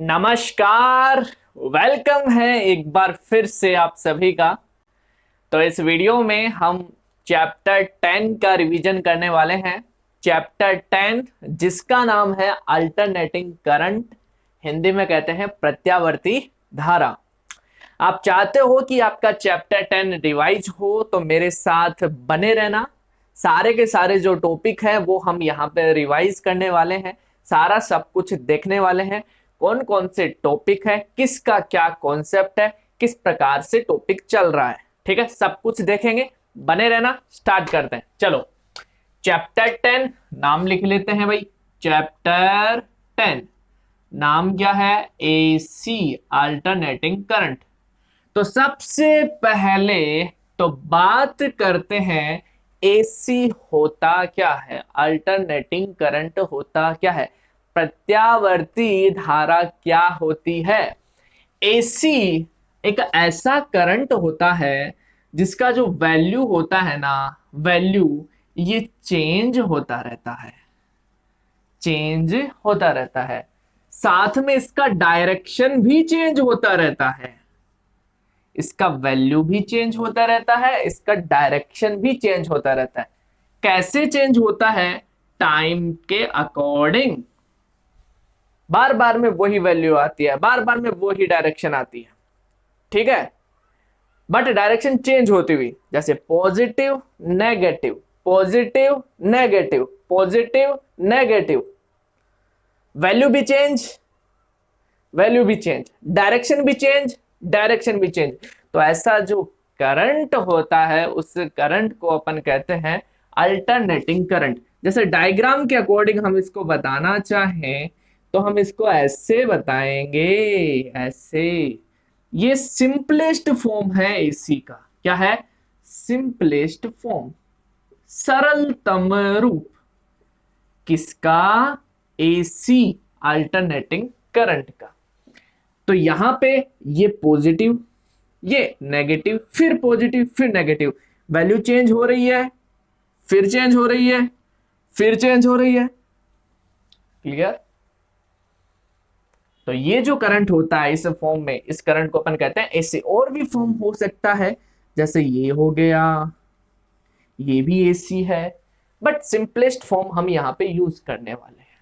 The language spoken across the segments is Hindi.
नमस्कार। वेलकम है एक बार फिर से आप सभी का। तो इस वीडियो में हम चैप्टर 10 का रिवीजन करने वाले हैं। चैप्टर 10 जिसका नाम है अल्टरनेटिंग करंट, हिंदी में कहते हैं प्रत्यावर्ती धारा। आप चाहते हो कि आपका चैप्टर 10 रिवाइज हो तो मेरे साथ बने रहना। सारे के सारे जो टॉपिक है वो हम यहाँ पे रिवाइज करने वाले हैं, सारा सब कुछ देखने वाले हैं। कौन कौन से टॉपिक है, किसका क्या कॉन्सेप्ट है, किस प्रकार से टॉपिक चल रहा है, ठीक है, सब कुछ देखेंगे। बने रहना। स्टार्ट करते हैं, चलो। चैप्टर 10 नाम लिख लेते हैं भाई। चैप्टर 10 नाम क्या है? AC, alternating current. तो सबसे पहले तो बात करते हैं एसी होता क्या है, अल्टरनेटिंग करंट होता क्या है, प्रत्यावर्ती धारा क्या होती है। एसी एक ऐसा करंट होता है जिसका जो वैल्यू होता है ना, वैल्यू ये चेंज होता रहता है, चेंज होता रहता है। साथ में इसका डायरेक्शन भी चेंज होता रहता है, इसका वैल्यू भी चेंज होता रहता है, इसका डायरेक्शन भी चेंज होता रहता है। कैसे चेंज होता है? टाइम के अकॉर्डिंग। बार बार में वही वैल्यू आती है, बार बार में वही डायरेक्शन आती है, ठीक है, बट डायरेक्शन चेंज होती हुई, जैसे positive negative, positive negative, positive negative. Value भी चेंज, वैल्यू भी चेंज, डायरेक्शन भी चेंज, डायरेक्शन भी चेंज। तो ऐसा जो करंट होता है उस करंट को अपन कहते हैं अल्टरनेटिंग करंट। जैसे डायग्राम के अकॉर्डिंग हम इसको बताना चाहें तो हम इसको ऐसे बताएंगे, ऐसे। ये सिंपलेस्ट फॉर्म है एसी का। क्या है? सिंपलेस्ट फॉर्म, सरलतम रूप किसका? एसी, अल्टरनेटिंग करंट का। तो यहां पे ये पॉजिटिव, ये नेगेटिव, फिर पॉजिटिव, फिर नेगेटिव। वैल्यू चेंज हो रही है, फिर चेंज हो रही है, फिर चेंज हो रही है। क्लियर? तो ये जो करंट होता है इस फॉर्म में, इस करंट को अपन कहते हैं एसी। और भी फॉर्म हो सकता है, जैसे ये हो गया, ये भी एसी है, बट सिंपलेस्ट फॉर्म हम यहां पे यूज करने वाले हैं।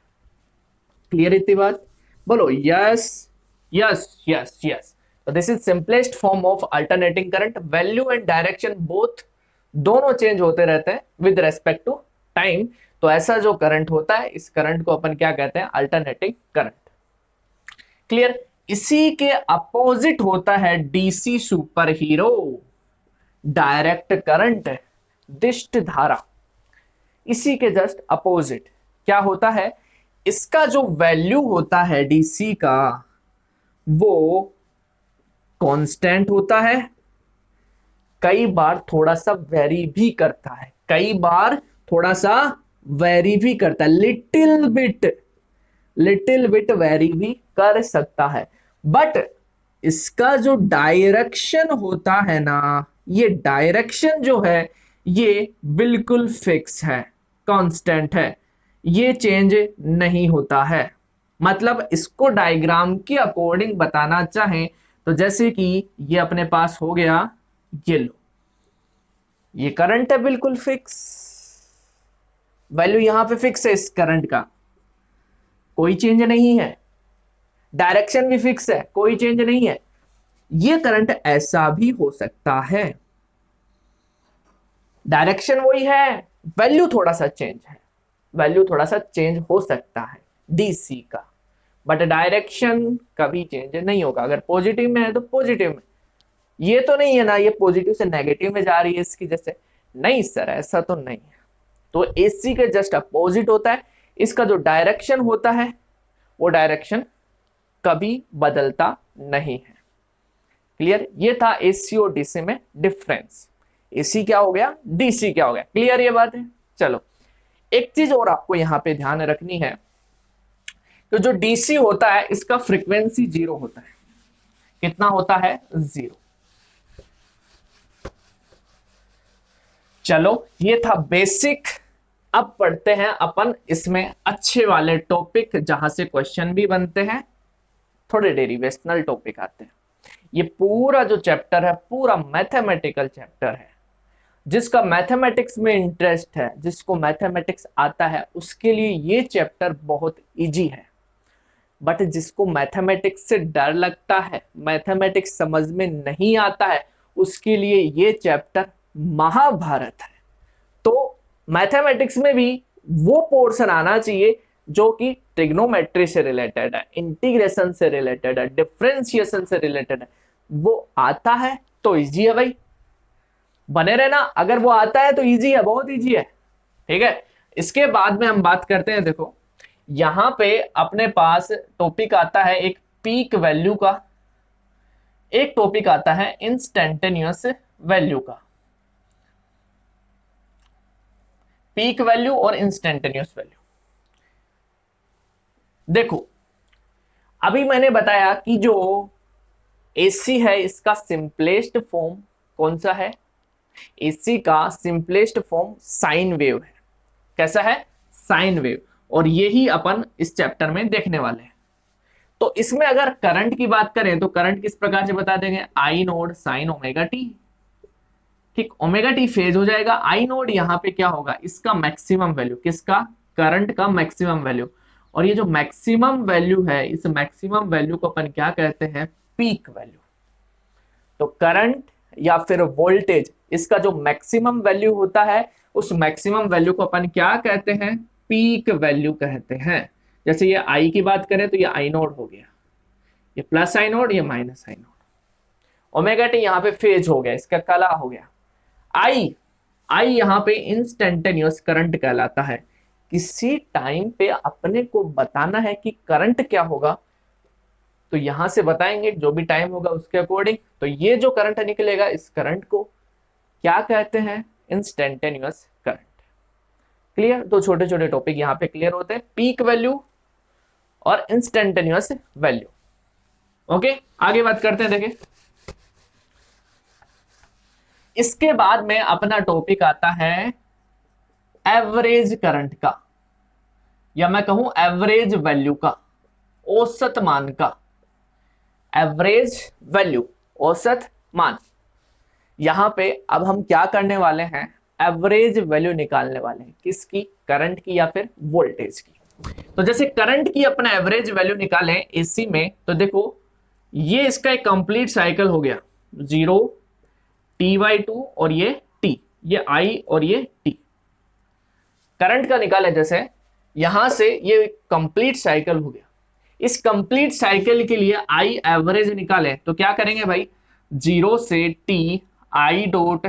क्लियर इतनी बात? बोलो यस, यस, यस, यस। तो this is simplest form of alternating current. Value and direction both, दोनों चेंज होते रहते हैं विद रेस्पेक्ट टू टाइम। तो ऐसा जो करंट होता है, इस करंट को अपन क्या कहते हैं? Alternating current. क्लियर? इसी के अपोजिट होता है DC super hero, direct current, दिष्ट धारा। इसी के जस्ट अपोजिट क्या होता है? इसका जो वैल्यू होता है डीसी का, वो कांस्टेंट होता है, कई बार थोड़ा सा वेरी भी करता है, कई बार थोड़ा सा वेरी भी करता है, little bit, little bit very भी कर सकता है। बट इसका जो डायरेक्शन होता है ना, ये डायरेक्शन जो है ये बिल्कुल फिक्स है, कांस्टेंट है, ये चेंज नहीं होता है। मतलब इसको डायग्राम के अकॉर्डिंग बताना चाहें तो जैसे कि ये अपने पास हो गया, ये लो, ये करंट है बिल्कुल फिक्स, वैल्यू यहां पे फिक्स है इस करंट का, कोई चेंज नहीं है। डायरेक्शन भी फिक्स है, कोई चेंज नहीं है। ये करंट ऐसा भी हो सकता है, डायरेक्शन वही है, वैल्यू थोड़ा सा चेंज है, वैल्यू थोड़ा सा चेंज हो सकता है डीसी का, बट डायरेक्शन कभी चेंज नहीं होगा। अगर पॉजिटिव में है तो पॉजिटिव में, ये तो नहीं है ना ये पॉजिटिव से नेगेटिव में जा रही है इसकी जैसे, नहीं सर ऐसा तो नहीं है। तो एसी के जस्ट अपोजिट होता है। इसका जो डायरेक्शन होता है वो डायरेक्शन कभी बदलता नहीं है। क्लियर? ये था एसी और डीसी में डिफरेंस। एसी क्या हो गया, डीसी क्या हो गया। क्लियर ये बात है? चलो, एक चीज और आपको यहां पे ध्यान रखनी है, तो जो डीसी होता है इसका फ्रीक्वेंसी जीरो होता है। कितना होता है? जीरो। चलो, ये था बेसिक। अब पढ़ते हैं अपन इसमें अच्छे वाले टॉपिक जहां से क्वेश्चन भी बनते हैं। थोड़े डेरिवेशनल टॉपिक आते हैं। ये पूरा जो चैप्टर है पूरा मैथमेटिकल चैप्टर है। जिसका मैथमेटिक्स में इंटरेस्ट है, जिसको मैथमेटिक्स आता है, उसके लिए ये चैप्टर बहुत इजी है। बट जिसको मैथमेटिक्स से डर लगता है, मैथमेटिक्स समझ में नहीं आता है, उसके लिए ये चैप्टर महाभारत है। तो मैथमेटिक्स में भी वो पोर्शन आना चाहिए जो कि ट्रिग्नोमेट्री से रिलेटेड है, इंटीग्रेशन से रिलेटेड है, डिफरेंशिएशन से रिलेटेड है, वो आता है तो इजी है भाई, बने रहना। अगर वो आता है तो इजी है, बहुत इजी है, ठीक है। इसके बाद में हम बात करते हैं, देखो यहां पे अपने पास टॉपिक आता है एक पीक वैल्यू का, एक टॉपिक आता है इंस्टेंटेनियस वैल्यू का। पीक वैल्यू और इंस्टेंटेनियस वैल्यू, देखो अभी मैंने बताया कि जो एसी है इसका सिंपलेस्ट फॉर्म कौन सा है? एसी का सिंपलेस्ट फॉर्म साइन वेव है। कैसा है? Sine wave. और यही अपन इस चैप्टर में देखने वाले हैं। तो इसमें अगर करंट की बात करें तो करंट किस प्रकार से बता देंगे? आई नोड साइन ओमेगा टी, ठीक, ओमेगा टी फेज हो जाएगा। आई नोड यहाँ पे क्या होगा? इसका मैक्सिमम वैल्यू, किसका? करंट का मैक्सिमम वैल्यू। और ये जो मैक्सिमम वैल्यू है, इस मैक्सिमम वैल्यू को अपन क्या कहते हैं? Peak value. तो करंट या फिर वोल्टेज, इसका जो मैक्सिमम वैल्यू होता है, उस मैक्सिमम वैल्यू को अपन क्या कहते हैं? पीक वैल्यू कहते हैं। जैसे ये आई की बात करें तो ये आई नोड हो गया, ये प्लस आई नोड, ये माइनस आई नोड। ओमेगा टी यहाँ पे फेज हो गया, इसका काला हो गया। आई यहाँ पे इंस्टेंटेनियस करंट कहलाता है। किसी टाइम पे अपने को बताना है कि करंट क्या होगा, तो यहां से बताएंगे जो भी टाइम होगा उसके अकॉर्डिंग। तो ये जो करंट निकलेगा, इस करंट को क्या कहते हैं? Instantaneous current. क्लियर? तो छोटे छोटे टॉपिक यहाँ पे क्लियर होते हैं, पीक वैल्यू और इंस्टेंटेनियस वैल्यू। ओके, आगे बात करते हैं। देखिए इसके बाद में अपना टॉपिक आता है एवरेज करंट का, या मैं कहूं एवरेज वैल्यू का, औसत मान का। एवरेज वैल्यू, औसत मान। यहां पे अब हम क्या करने वाले हैं? एवरेज वैल्यू निकालने वाले हैं। किसकी? करंट की या फिर वोल्टेज की। तो जैसे करंट की अपना एवरेज वैल्यू निकालें एसी में, तो देखो ये इसका एक कंप्लीट साइकिल हो गया, 0 T/2 और ये T, ये I और ये T। करंट का निकालें जैसे यहां से, ये कंप्लीट साइकिल हो गया। इस कंप्लीट साइकिल के लिए आई एवरेज निकालें तो क्या करेंगे भाई? 0 से T I डॉट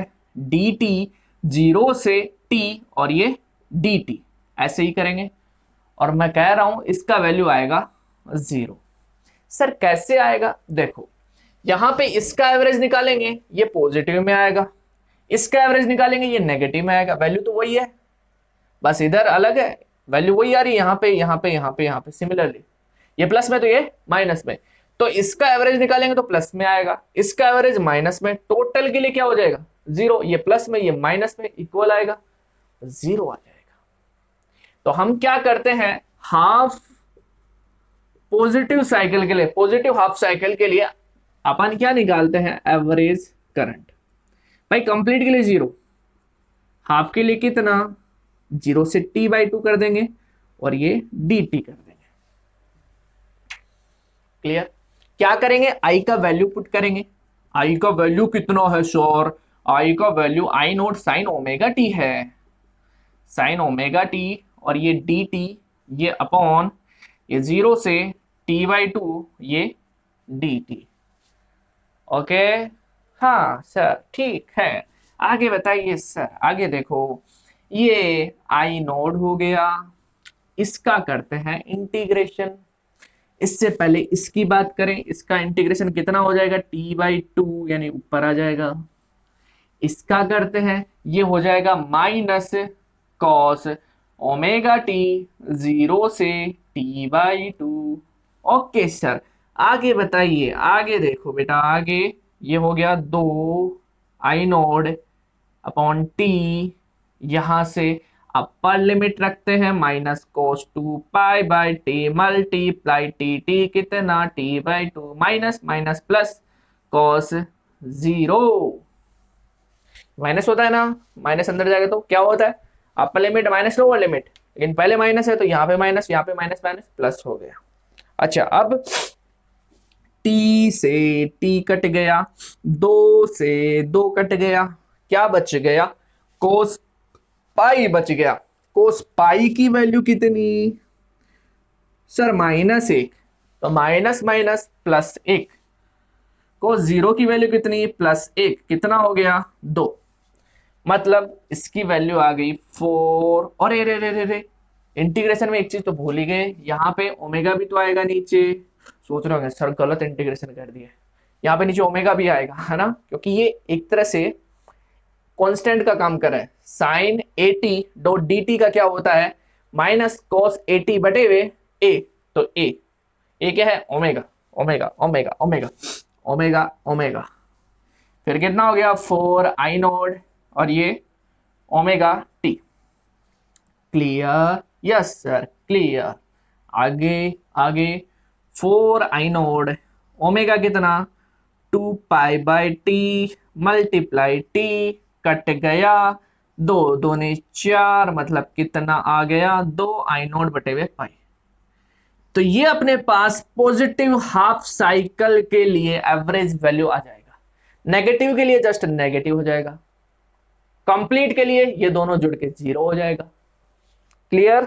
dt, 0 से T और ये dt, ऐसे ही करेंगे। और मैं कह रहा हूं इसका वैल्यू आएगा 0। सर कैसे आएगा? देखो यहां पे इसका एवरेज निकालेंगे, ये पॉजिटिव में आएगा, इसका एवरेज निकालेंगे, ये नेगेटिव में आएगा। वैल्यू तो वही है, बस इधर अलग है, वैल्यू वही आ रही है। यहाँ पे यहाँ पे यहाँ पे यहाँ पे सिमिलरली, ये प्लस में तो ये माइनस में। तो इसका एवरेज निकालेंगे तो प्लस में आएगा, इसका एवरेज माइनस में, टोटल के लिए क्या हो जाएगा? 0। ये प्लस में ये माइनस में, इक्वल आएगा, 0 आ जाएगा। तो हम क्या करते हैं? हाफ पॉजिटिव साइकिल के लिए, पॉजिटिव हाफ साइकिल के लिए अपन क्या निकालते हैं? Average current. भाई कंप्लीट के लिए 0, हाफ के लिए कितना? 0 से T/2 कर देंगे और ये dt कर देंगे। क्लियर? क्या करेंगे? I का वैल्यू पुट करेंगे। I का वैल्यू कितना है सर? I का value I note sine omega T है, साइन ओमेगा टी, और ये dt, ये अपॉन ये 0 से T/2 ये dt। ओके, हाँ सर ठीक है। आगे बताइए सर, आगे देखो ये आई नोड हो गया, इसका करते हैं इंटीग्रेशन। इससे पहले इसकी बात करें, इसका इंटीग्रेशन कितना हो जाएगा? T/2 यानी ऊपर आ जाएगा। इसका करते हैं, ये हो जाएगा माइनस कॉस ओमेगा टी, 0 से T/2। ओके सर, आगे बताइए, आगे देखो बेटा, आगे ये हो गया 2 आई नोड अपॉन टी, यहां से अपर लिमिट रखते हैं minus cos 2 pi by t multiply t, t कितना t by 2 minus minus plus cos 0, minus होता है ना, माइनस अंदर जाएगा तो क्या होता है, upper limit minus lower limit, लेकिन पहले माइनस है तो यहाँ पे माइनस, यहाँ पे माइनस माइनस प्लस हो गया। अच्छा अब टी से टी कट गया, 2 से 2 कट गया, क्या बच गया, कोस पाई बच गया। कोस पाई की वैल्यू कितनी सर, -1, तो माइनस माइनस प्लस 1, कोस 0 की वैल्यू कितनी +1, कितना हो गया 2, मतलब इसकी वैल्यू आ गई 4। और रे रे रे रे इंटीग्रेशन में एक चीज तो भूल ही गए, यहाँ पे ओमेगा भी तो आएगा नीचे, सोच रहे होंगे सर गलत इंटीग्रेशन कर दिया, यहाँ पे नीचे ओमेगा भी आएगा है ना, क्योंकि ये एक तरह से कांस्टेंट का काम कर रहा है। साइन 80 डॉट डी टी का क्या होता है, माइनस कॉस 80 बटे हुए ए, तो ए क्या है omega, omega omega omega omega omega, फिर कितना हो गया 4 आई नोड और ये omega t. Clear, yes sir clear. आगे आगे 4 आई नोड ओमेगा कितना 2 pi by t multiply T, cut गया 2 दूनी 4, मतलब कितना आ गया 2 आई नोट बटे हुए पाई। तो ये अपने पास पॉजिटिव हाफ साइकिल के लिए एवरेज वैल्यू आ जाएगा, नेगेटिव के लिए जस्ट नेगेटिव हो जाएगा, कंप्लीट के लिए ये दोनों जुड़ के 0 हो जाएगा। क्लियर,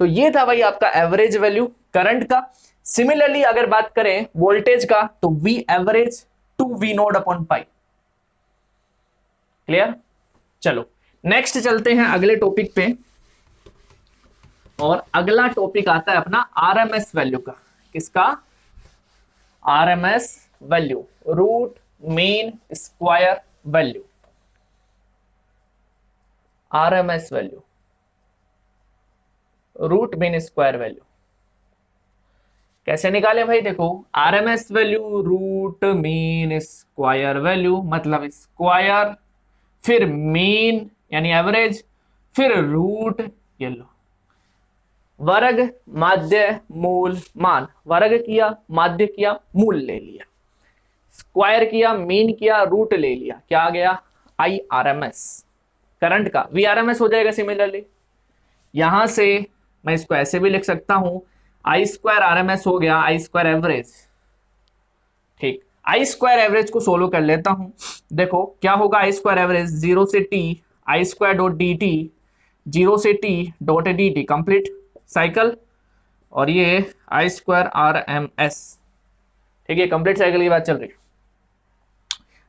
तो ये था भाई आपका एवरेज वैल्यू करंट का। सिमिलरली अगर बात करें वोल्टेज का तो V average to V node upon pi. Clear, चलो नेक्स्ट चलते हैं अगले टॉपिक पे, और अगला टॉपिक आता है अपना आरएमएस वैल्यू का। किसका, RMS value, root mean square value, RMS value, root mean square value कैसे निकाले भाई, देखो RMS value root mean square value, मतलब स्क्वायर फिर मीन यानी एवरेज फिर रूट, ये लो वर्ग माध्य मूल मान, वर्ग किया माध्य किया मूल ले लिया, स्क्वायर किया मीन किया रूट ले लिया, क्या आ गया आई आरएमएस करंट का, वी आरएमएस हो जाएगा। सिमिलरली यहां से मैं इसको ऐसे भी लिख सकता हूं, आई स्क्वायर आरएमएस हो गया आई स्क्वायर एवरेज। ठीक, आई स्क्वायर एवरेज को सोल्व कर लेता हूं, देखो क्या होगा आई स्क्वायर एवरेज 0 से T I square dot D T, 0 से T dot D T complete cycle, और ये आई स्क्वायर आर एम एस। ठीक है, कंप्लीट साइकिल की बात चल रही है,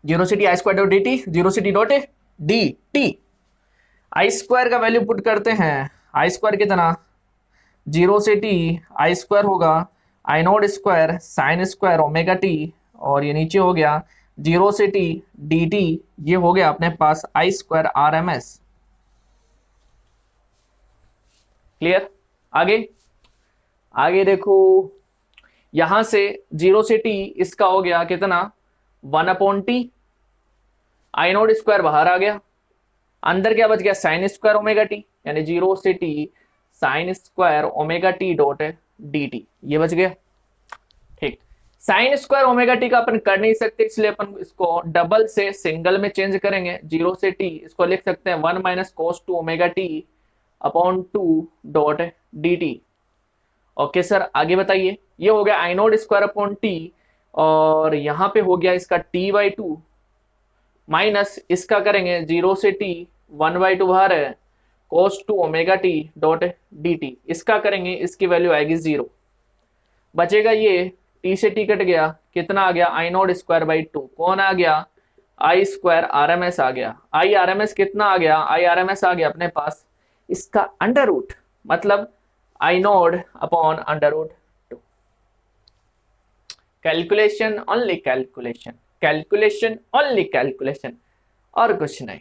0 से T I square dot D T, 0 से T dot D T, I square का वैल्यू पुट करते हैं, आई स्क्वायर कितना 0 से टी आई स्क्वायर होगा I naught square sine square omega t, और ये नीचे हो गया 0 से टी डी टी, ये हो गया अपने पास I square R M S. Clear, आगे आगे देखो, यहां से 0 से टी इसका हो गया कितना 1/t, आई नोट स्क्वायर बाहर आ गया, अंदर क्या बच गया साइन स्क्वायर ओमेगा टी, यानी 0 से T sign square omega T dot D T, ये बच गया। ठीक, साइन स्क्वायर ओमेगा टी का अपन कर नहीं सकते, इसलिए अपन इसको डबल से सिंगल में चेंज करेंगे, 0 से टी इसको लिख सकते हैं 1 minus cos 2 omega T upon 2 dot D T. Okay sir आगे बताइए, ये हो गया आई नोट स्क्वायर अपॉन टी, और यहां पे हो गया इसका टी बाई 2 माइनस इसका करेंगे 0 से टी 1/2 बाहर है कोस 2 omega T dot D T, इसका करेंगे इसकी वैल्यू आएगी 0, बचेगा ये टी से टी कट गया, कितना आ गया आई नोट स्क्वायर बाई 2, कौन आ गया I square R M S आ गया, आई आर एम एस कितना आ गया, आई आर एम एस आ गया अपने पास इसका अंडर रूट, मतलब I naught upon under root 2। Calculation only calculation, calculation only calculation, और कुछ नहीं।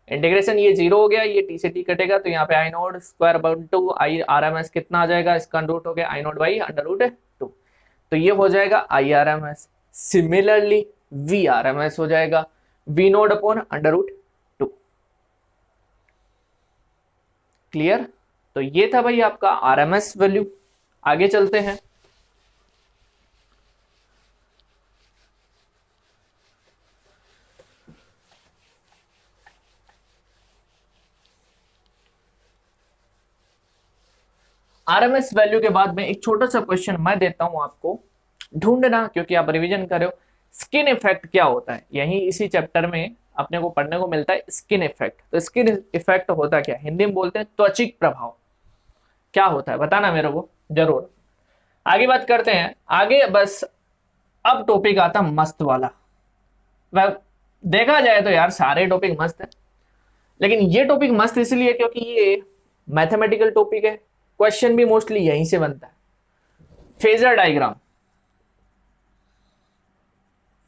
इंटीग्रेशन ये 0 हो गया, ये टी से टी कटेगा, तो यहाँ पे I naught square upon 2 I R M S कितना आ जाएगा, इसका अंडर रूट हो गया I naught by under root 2, तो ये हो जाएगा I R M S. Similarly V R M S हो जाएगा V node upon under root 2। Clear. तो ये था भाई आपका आरएमएस वैल्यू। आगे चलते हैं। आरएमएस वैल्यू के बाद में एक छोटा सा क्वेश्चन मैं देता हूं आपको, ढूंढना, क्योंकि आप रिवीजन कर रहे हो। स्किन इफेक्ट क्या होता है, यही इसी चैप्टर में अपने को पढ़ने को मिलता है स्किन इफेक्ट। तो स्किन इफेक्ट होता क्या, हिंदी में बोलते हैं त्वचिक प्रभाव। क्या होता है बताना मेरे को जरूर। आगे बात करते हैं। आगे बस अब टॉपिक आता मस्त वाला। वह देखा जाए तो यार सारे टॉपिक मस्त है, लेकिन ये टॉपिक मस्त इसलिए क्योंकि ये मैथमेटिकल टॉपिक है। क्वेश्चन भी मोस्टली यहीं से बनता है। फेजर डायग्राम,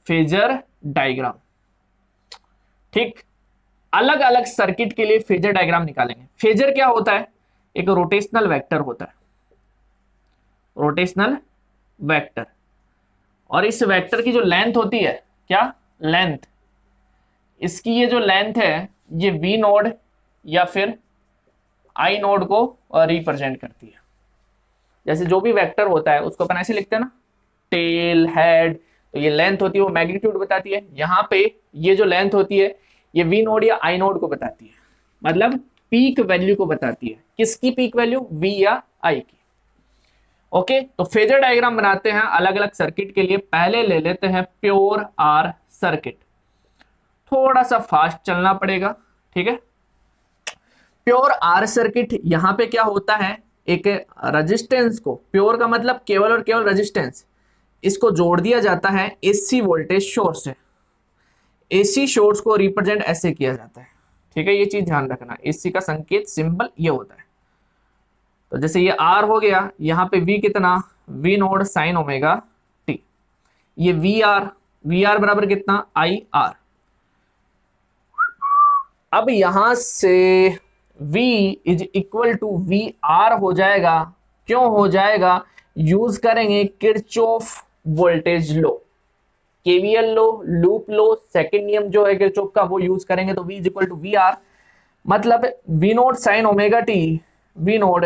फेजर डायग्राम, ठीक। अलग अलग सर्किट के लिए फेजर डायग्राम निकालेंगे। फेजर क्या होता है, एक रोटेशनल वेक्टर होता है, रोटेशनल वेक्टर। और इस वेक्टर की जो लेंथ होती है, क्या लेंथ, इसकी ये जो लेंथ है ये वी नोड या फिर आई नोड को रिप्रेजेंट करती है। जैसे जो भी वेक्टर होता है उसको अपन ऐसे लिखते हैं ना, टेल, हेड, तो ये लेंथ होती है वो मैग्नीट्यूड बताती है। यहाँ पे ये जो लेंथ होती है ये वी नोड या आई नोड को बताती है, मतलब पीक वैल्यू को बताती है। किसकी पीक वैल्यू, वी या आई की। ओके, तो फेजर डायग्राम बनाते हैं अलग अलग सर्किट के लिए। पहले ले लेते हैं प्योर आर सर्किट। थोड़ा सा फास्ट चलना पड़ेगा, ठीक है। प्योर आर सर्किट, यहां पे क्या होता है, एक रेजिस्टेंस को, प्योर का मतलब केवल और केवल रेजिस्टेंस, इसको जोड़ दिया जाता है एसी वोल्टेज सोर्स से। एसी सोर्स को रिप्रेजेंट ऐसे किया जाता है, ठीक है। ये चीज ध्यान रखना, एसी का संकेत सिंबल ये होता है। तो जैसे ये आर हो गया, यहाँ पे वी कितना, V node sine omega t. ये वी आर बराबर कितना, आई आर। अब यहां से V is equal to V R हो जाएगा। क्यों हो जाएगा, यूज करेंगे Kirchhoff voltage law, KVL law, loop law, second नियम जो है किरचॉफ का वो यूज करेंगे। तो V is equal to V R, मतलब V note sine omega t, V note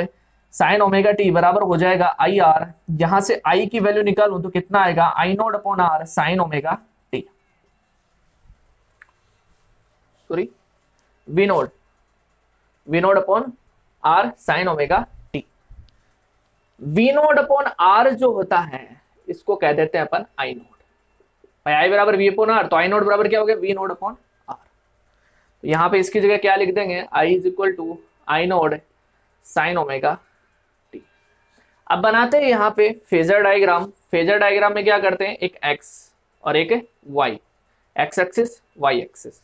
sine omega t बराबर हो जाएगा आई आर। यहां से आई की वैल्यू निकालूं तो कितना आएगा, I naught upon R sine omega t, sorry V naught upon R sine omega t. V naught upon R जो होता है इसको कह देते हैं अपन आई नोट। भाई आई बराबर वी अपॉन आर, तो आई नोट बराबर क्या हो गया, वी नोट अपॉन आर। तो यहां पे इसकी जगह क्या लिख देंगे, I is equal to I naught sine omega t. अब बनाते हैं यहाँ पे फेजर डायग्राम। फेजर डायग्राम में क्या करते हैं, एक एक्स और एक Y, X axis Y axis.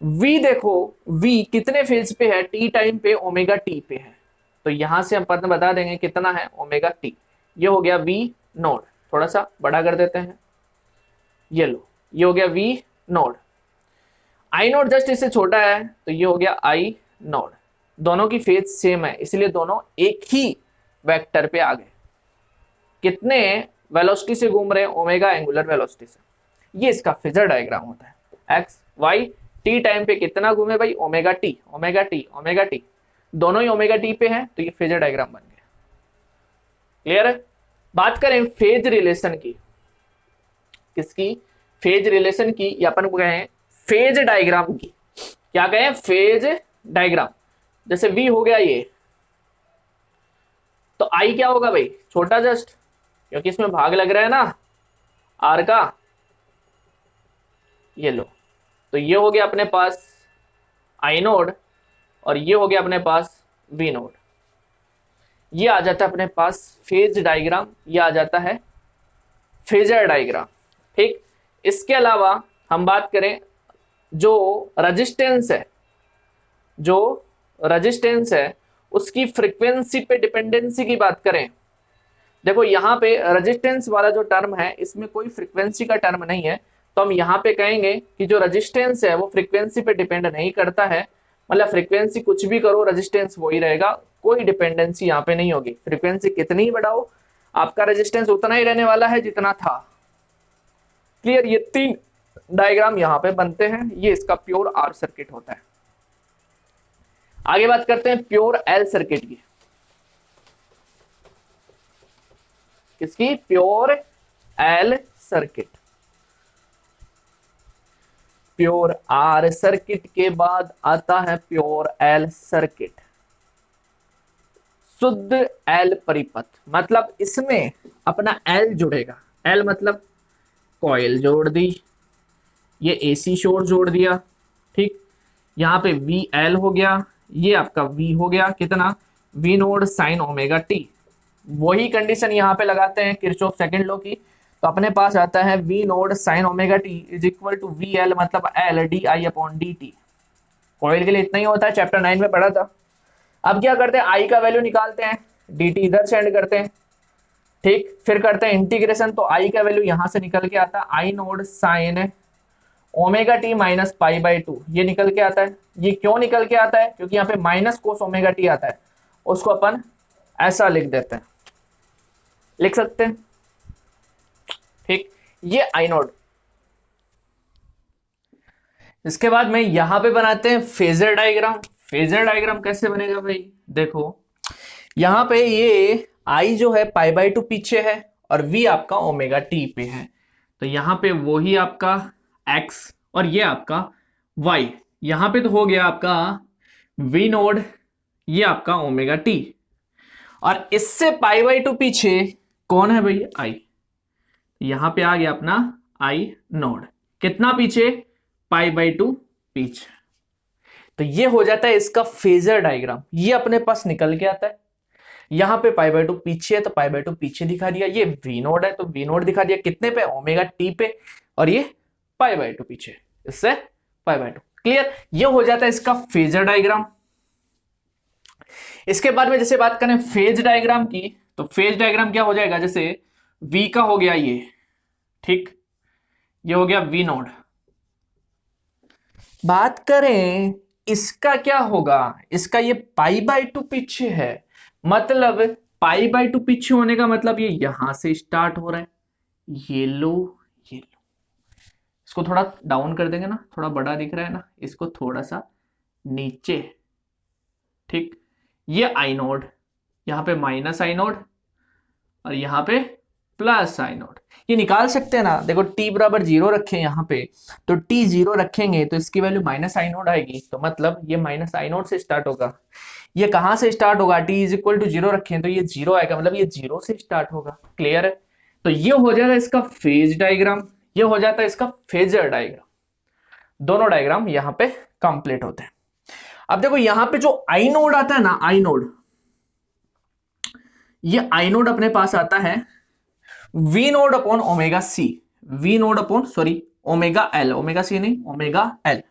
V देखो, V कितने फेज पे है, T टाइम पे ओमेगा T पे है। तो यहां से हम पता बता देंगे कितना है ओमेगा T। ये हो गया V नोड, थोड़ा सा बड़ा कर देते हैं, ये लो, ये हो गया V node. I node just इससे छोटा है तो ये हो गया I नोड। दोनों की फेज सेम है इसलिए दोनों एक ही वेक्टर पे आ गए। कितने वेलोसिटी से घूम रहे हैं, ओमेगा एंगुलर वेलोसिटी से। ये इसका फेजर डायग्राम होता है। एक्स वाई टी टाइम पे कितना घूमे भाई, omega T omega T omega T, दोनों ही ओमेगा टी पे हैं तो ये फेजर डायग्राम बन गया। क्लियर है। बात करें फेज रिलेशन की, किसकी, फेज रिलेशन की, या अपन कहें फेज डायग्राम की। क्या कहें, फेज डायग्राम। जैसे वी हो गया ये, तो आई क्या होगा भाई, छोटा जस्ट, क्योंकि इसमें भाग लग रहा है ना आर का। ये लो, तो ये हो गया अपने पास आई नोड और ये हो गया अपने पास वी नोड। ये आ जाता है अपने पास फेज डायग्राम, ये आ जाता है फेजर डायग्राम, ठीक। इसके अलावा हम बात करें जो रेजिस्टेंस है, जो रेजिस्टेंस है उसकी फ्रीक्वेंसी पे डिपेंडेंसी की बात करें। देखो यहाँ पे रेजिस्टेंस वाला जो टर्म है इसमें कोई फ्रीक्वेंसी का टर्म नहीं है, तो हम यहाँ पे कहेंगे कि जो रेजिस्टेंस है वो फ्रीक्वेंसी पे डिपेंड नहीं करता है। मतलब फ्रीक्वेंसी कुछ भी करो रेजिस्टेंस वही रहेगा, कोई डिपेंडेंसी यहाँ पे नहीं होगी। फ्रीक्वेंसी कितनी ही बढ़ाओ आपका रेजिस्टेंस उतना ही रहने वाला है जितना था। क्लियर। ये तीन डायग्राम यहाँ पे बनते हैं, ये इसका प्योर आर सर्किट होता है। आगे बात करते हैं प्योर एल सर्किट की। किसकी? Pure L circuit. Pure R circuit के बाद आता है प्योर एल सर्किट। शुद्ध एल परिपथ, मतलब इसमें अपना एल जुड़ेगा। एल मतलब कॉइल जोड़ दी, ये एसी शोर जोड़ दिया, ठीक। यहाँ पे वी एल हो गया, ये आपका वी हो गया कितना? V node sine omega t. वही कंडीशन यहाँ पे लगाते हैं किरचॉफ सेकंड लॉ की, तो अपने पास आता है V node sine omega t is equal to V L मतलब L D I upon D T. Coil के लिए इतना ही होता है, चैप्टर 9 में पढ़ा था। अब क्या करते हैं, आई का वैल्यू निकालते हैं, डी टी इधर सेंड करते हैं, ठीक। फिर करते हैं इंटीग्रेशन, तो आई का वैल्यू यहां से निकल के आता है I naught sine omega T minus pi by 2, ये निकल के आता है। ये क्यों निकल के आता है? क्योंकि यहाँ पे माइनस कोस ओमेगा टी आता है, उसको अपन ऐसा लिख देते हैं, लिख सकते हैं, ठीक। ये आई नोड। इसके बाद में यहां पे बनाते हैं फेजर डायग्राम। फेजर डायग्राम कैसे बनेगा भाई? देखो यहां पे ये आई जो है पाई बाई 2 पीछे है और वी आपका ओमेगा टी पे है, तो यहां पे वही आपका एक्स और ये आपका वाई। यहां पे तो हो गया आपका वी नोड, ये आपका ओमेगा टी, और इससे पाई बाई 2 पीछे कौन है भाई? आई। यहां पे आ गया अपना आई नोड, कितना पीछे? पाई बाई 2 पीछे। तो ये हो जाता है इसका फेजर डायग्राम, ये अपने पास निकल के आता है। यहां पे पाई बाई 2 पीछे है तो पाई बाई 2 पीछे दिखा दिया, ये वी नोड है तो वी नोड दिखा दिया कितने पे? ओमेगा टी पे, और ये पाई बाई 2 पीछे, इससे पाई बाई 2। क्लियर? ये हो जाता है इसका फेजर डायग्राम। इसके बाद में जैसे बात करें फेज डायग्राम की, तो फेज डायग्राम क्या हो जाएगा? जैसे वी का हो गया ये, ठीक, ये हो गया वी नोड। बात करें इसका क्या होगा? इसका ये पाई बाई 2 पीछे है, मतलब पाई बाई 2 पीछे होने का मतलब ये यहां से स्टार्ट हो रहा है, ये लो ये लो। इसको थोड़ा डाउन कर देंगे ना, थोड़ा बड़ा दिख रहा है ना, इसको थोड़ा सा नीचे, ठीक। ये आई नोड, यहां पे माइनस आई नोड और यहां पे प्लस आई नोड। ये निकाल सकते हैं ना, देखो टी बराबर 0 रखें यहां पे, तो टी 0 रखेंगे तो इसकी वैल्यू माइनस आई नोड आएगी, तो मतलब ये माइनस आई नोड से स्टार्ट होगा। ये कहां से स्टार्ट होगा? टी इज इक्वल टू 0 रखें तो ये 0 आएगा, मतलब ये 0 से स्टार्ट होगा। क्लियर है? तो ये हो जाएगा इसका फेज डायग्राम, ये हो जाता है इसका फेजर डायग्राम। दोनों डायग्राम यहां पे कंप्लीट होते हैं। अब देखो यहां पे जो आई नोड आता है ना, आई नोड, ये आई नोड अपने पास आता है V node upon omega C, V node upon sorry omega L, omega C नहीं ओमेगा एल,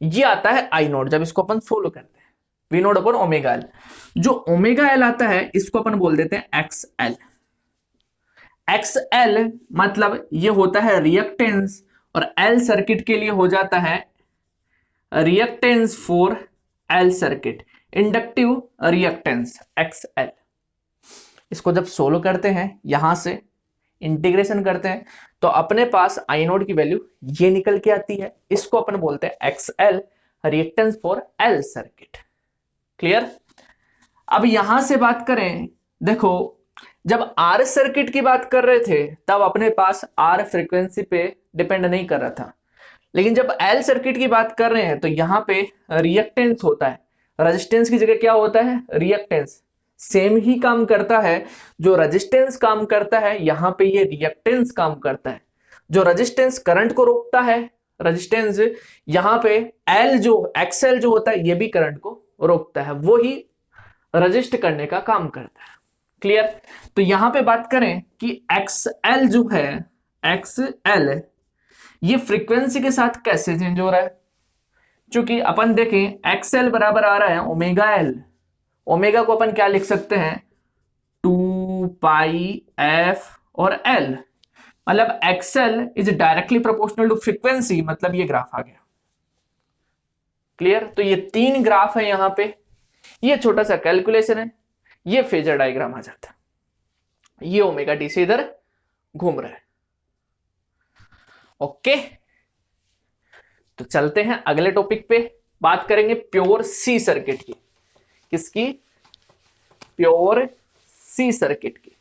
ये आता है आई नोड जब इसको अपन सोल्व करते हैं। V node upon omega L, जो ओमेगा एल आता है इसको अपन बोल देते हैं एक्स एल। एक्स एल मतलब ये होता है रिएक्टेंस, और एल सर्किट के लिए हो जाता है reactance for L circuit, inductive reactance x L. इसको जब सोल्व करते हैं यहां से इंटीग्रेशन करते हैं तो अपने पास आई नोड की वैल्यू ये निकल के आती है, इसको अपन बोलते हैं x L, reactance for L circuit. Clear? अब यहां से बात करें, देखो जब आर सर्किट की बात कर रहे थे तब अपने पास आर फ्रीक्वेंसी पे डिपेंड नहीं कर रहा था, लेकिन जब एल सर्किट की बात कर रहे हैं तो यहां पे रिएक्टेंस होता है, रेजिस्टेंस की जगह क्या होता है? रिएक्टेंस। सेम ही काम करता है, जो रेजिस्टेंस काम करता है यहां पे ये रिएक्टेंस काम करता है। जो रेजिस्टेंस करंट को रोकता है, रेजिस्टेंस यहां पे एल जो एक्सएल जो होता है ये भी करंट को रोकता है, वो ही रजिस्ट करने का काम करता है। क्लियर? तो यहां पे बात करें कि एक्सएल जो है, एक्सएल ये फ्रीक्वेंसी के साथ कैसे चेंज हो रहा है? क्योंकि अपन देखें एक्सएल बराबर आ रहा है ओमेगा एल, ओमेगा को अपन क्या लिख सकते हैं? 2 पाई एफ और एल, मतलब XL is directly proportional to frequency, मतलब ये ग्राफ आ गया। क्लियर? तो ये 3 ग्राफ है यहां पे, ये छोटा सा कैलकुलेशन है, ये फेजर डायग्राम आ जाता है, ये ओमेगा टी से इधर घूम रहा है। ओके, तो चलते हैं अगले टॉपिक पे। बात करेंगे प्योर सी सर्किट की। किसकी? प्योर सी सर्किट की।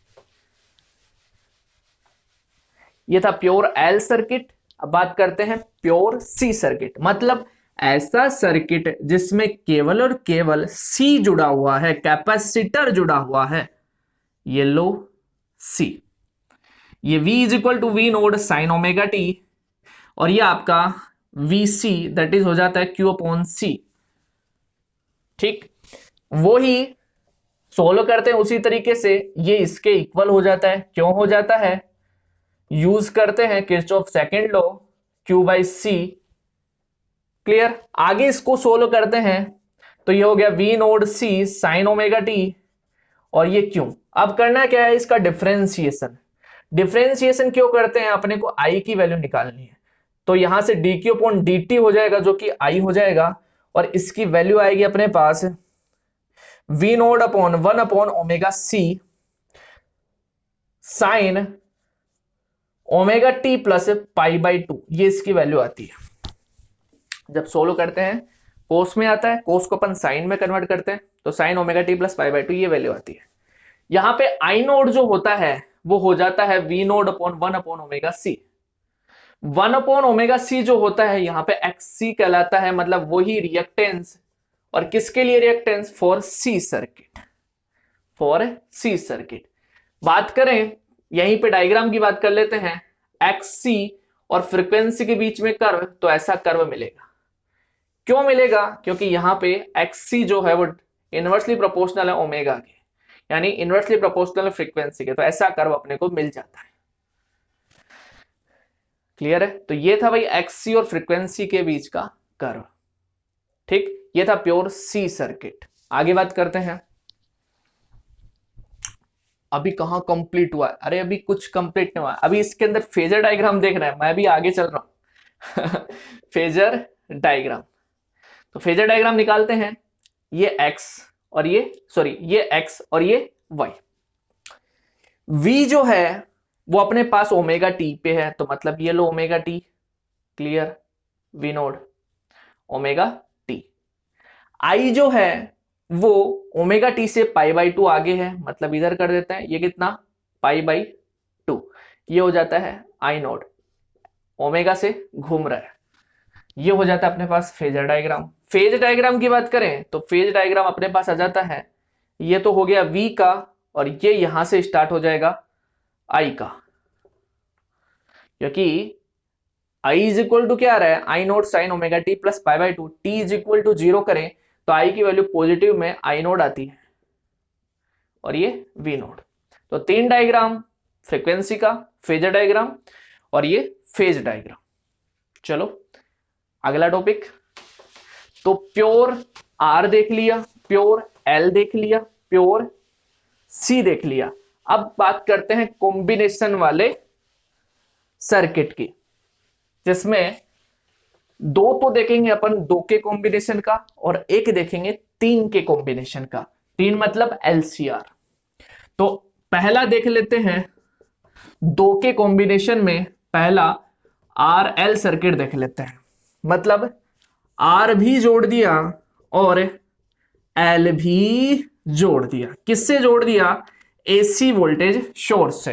ये था प्योर एल सर्किट। अब बात करते हैं प्योर सी सर्किट, मतलब ऐसा सर्किट जिसमें केवल और केवल सी जुड़ा हुआ है, कैपेसिटर जुड़ा हुआ है। ये लो सी, ये V is equal to V node sine omega t, और ये आपका वी सी दैट इज हो जाता है Q अपॉन सी। ठीक, वो ही सोल्व करते हैं उसी तरीके से, ये इसके इक्वल हो जाता है। क्यों हो जाता है? यूज करते हैं Kirchhoff second law, Q by C. Clear? आगे इसको सोल्व करते हैं तो ये हो गया V नोड सी साइन ओमेगा टी, और ये क्यों। अब करना क्या है? इसका डिफरेंशिएशन। डिफरेंशिएशन क्यों करते हैं? अपने को I की वैल्यू निकालनी है, तो यहां से dq अपॉन dt हो जाएगा जो कि I हो जाएगा, और इसकी वैल्यू आएगी अपने पास V node upon 1 upon omega C sine omega T plus pi by 2, ये इसकी वैल्यू आती है। जब सोल्व करते हैं कोस में आता है, कोस को अपन साइन में कन्वर्ट करते हैं, तो sign omega T plus pi by 2 ये वैल्यू आती है। यहां पे आई नोड जो होता है वो हो जाता है V node upon 1 upon omega C. 1 upon omega C जो होता है यहाँ पे एक्स सी कहलाता है, मतलब वही रिएक्टेंस। और किसके लिए reactance? For C circuit, for C circuit. बात करें यहीं पे डायग्राम की बात कर लेते हैं, एक्स सी और फ्रीक्वेंसी के बीच में कर्व, तो ऐसा कर्व मिलेगा। क्यों मिलेगा? क्योंकि यहाँ पे एक्स सी जो है वो इनवर्सली प्रोपोर्शनल है ओमेगा के, यानी इनवर्सली प्रोपोर्शनल फ्रीक्वेंसी के, तो ऐसा कर्व अपने को मिल जाता है। क्लियर है? तो ये था भाई एक्स सी और फ्रीक्वेंसी के बीच का कर्व। ठीक, ये था प्योर सी सर्किट। आगे बात करते हैं। अभी कहां कंप्लीट हुआ है? अरे अभी कुछ कंप्लीट नहीं हुआ, अभी इसके अंदर फेजर डायग्राम देखना है, मैं भी आगे चल रहा हूं। फेजर डायग्राम, तो फेजर डायग्राम निकालते हैं। ये x और ये ये x और ये y। v जो है वो अपने पास ओमेगा टी पे है, तो मतलब ये लो omega t. Clear? v naught omega t. i जो है वो ओमेगा टी से पाई बाई 2 आगे है, मतलब इधर कर देते हैं, ये कितना? पाई बाई 2। ये हो जाता है आई नोड, ओमेगा से घूम रहा है। ये हो जाता है अपने पास फेजर डायग्राम। फेज डायग्राम की बात करें तो फेज डायग्राम अपने पास आ जाता है, ये तो हो गया V का, और ये यहां से स्टार्ट हो जाएगा I का, क्योंकि I इज इक्वल टू क्या आ रहा है? I naught sine omega T plus pi by 2। T is equal to 0 करें तो I की वैल्यू पॉजिटिव में आई नोड आती है, और ये V नोड। तो 3 डायग्राम, फ्रीक्वेंसी का, फेजर डायग्राम और ये फेज डायग्राम। चलो अगला टॉपिक। तो प्योर R देख लिया, प्योर L देख लिया, प्योर C देख लिया। अब बात करते हैं कॉम्बिनेशन वाले सर्किट की, जिसमें 2 तो देखेंगे अपन 2 के कॉम्बिनेशन का, और एक देखेंगे 3 के कॉम्बिनेशन का। 3 मतलब LCR। तो पहला देख लेते हैं 2 के कॉम्बिनेशन में, पहला RL सर्किट देख लेते हैं। मतलब R भी जोड़ दिया और L भी जोड़ दिया। किससे जोड़ दिया? AC वोल्टेज सोर्स से।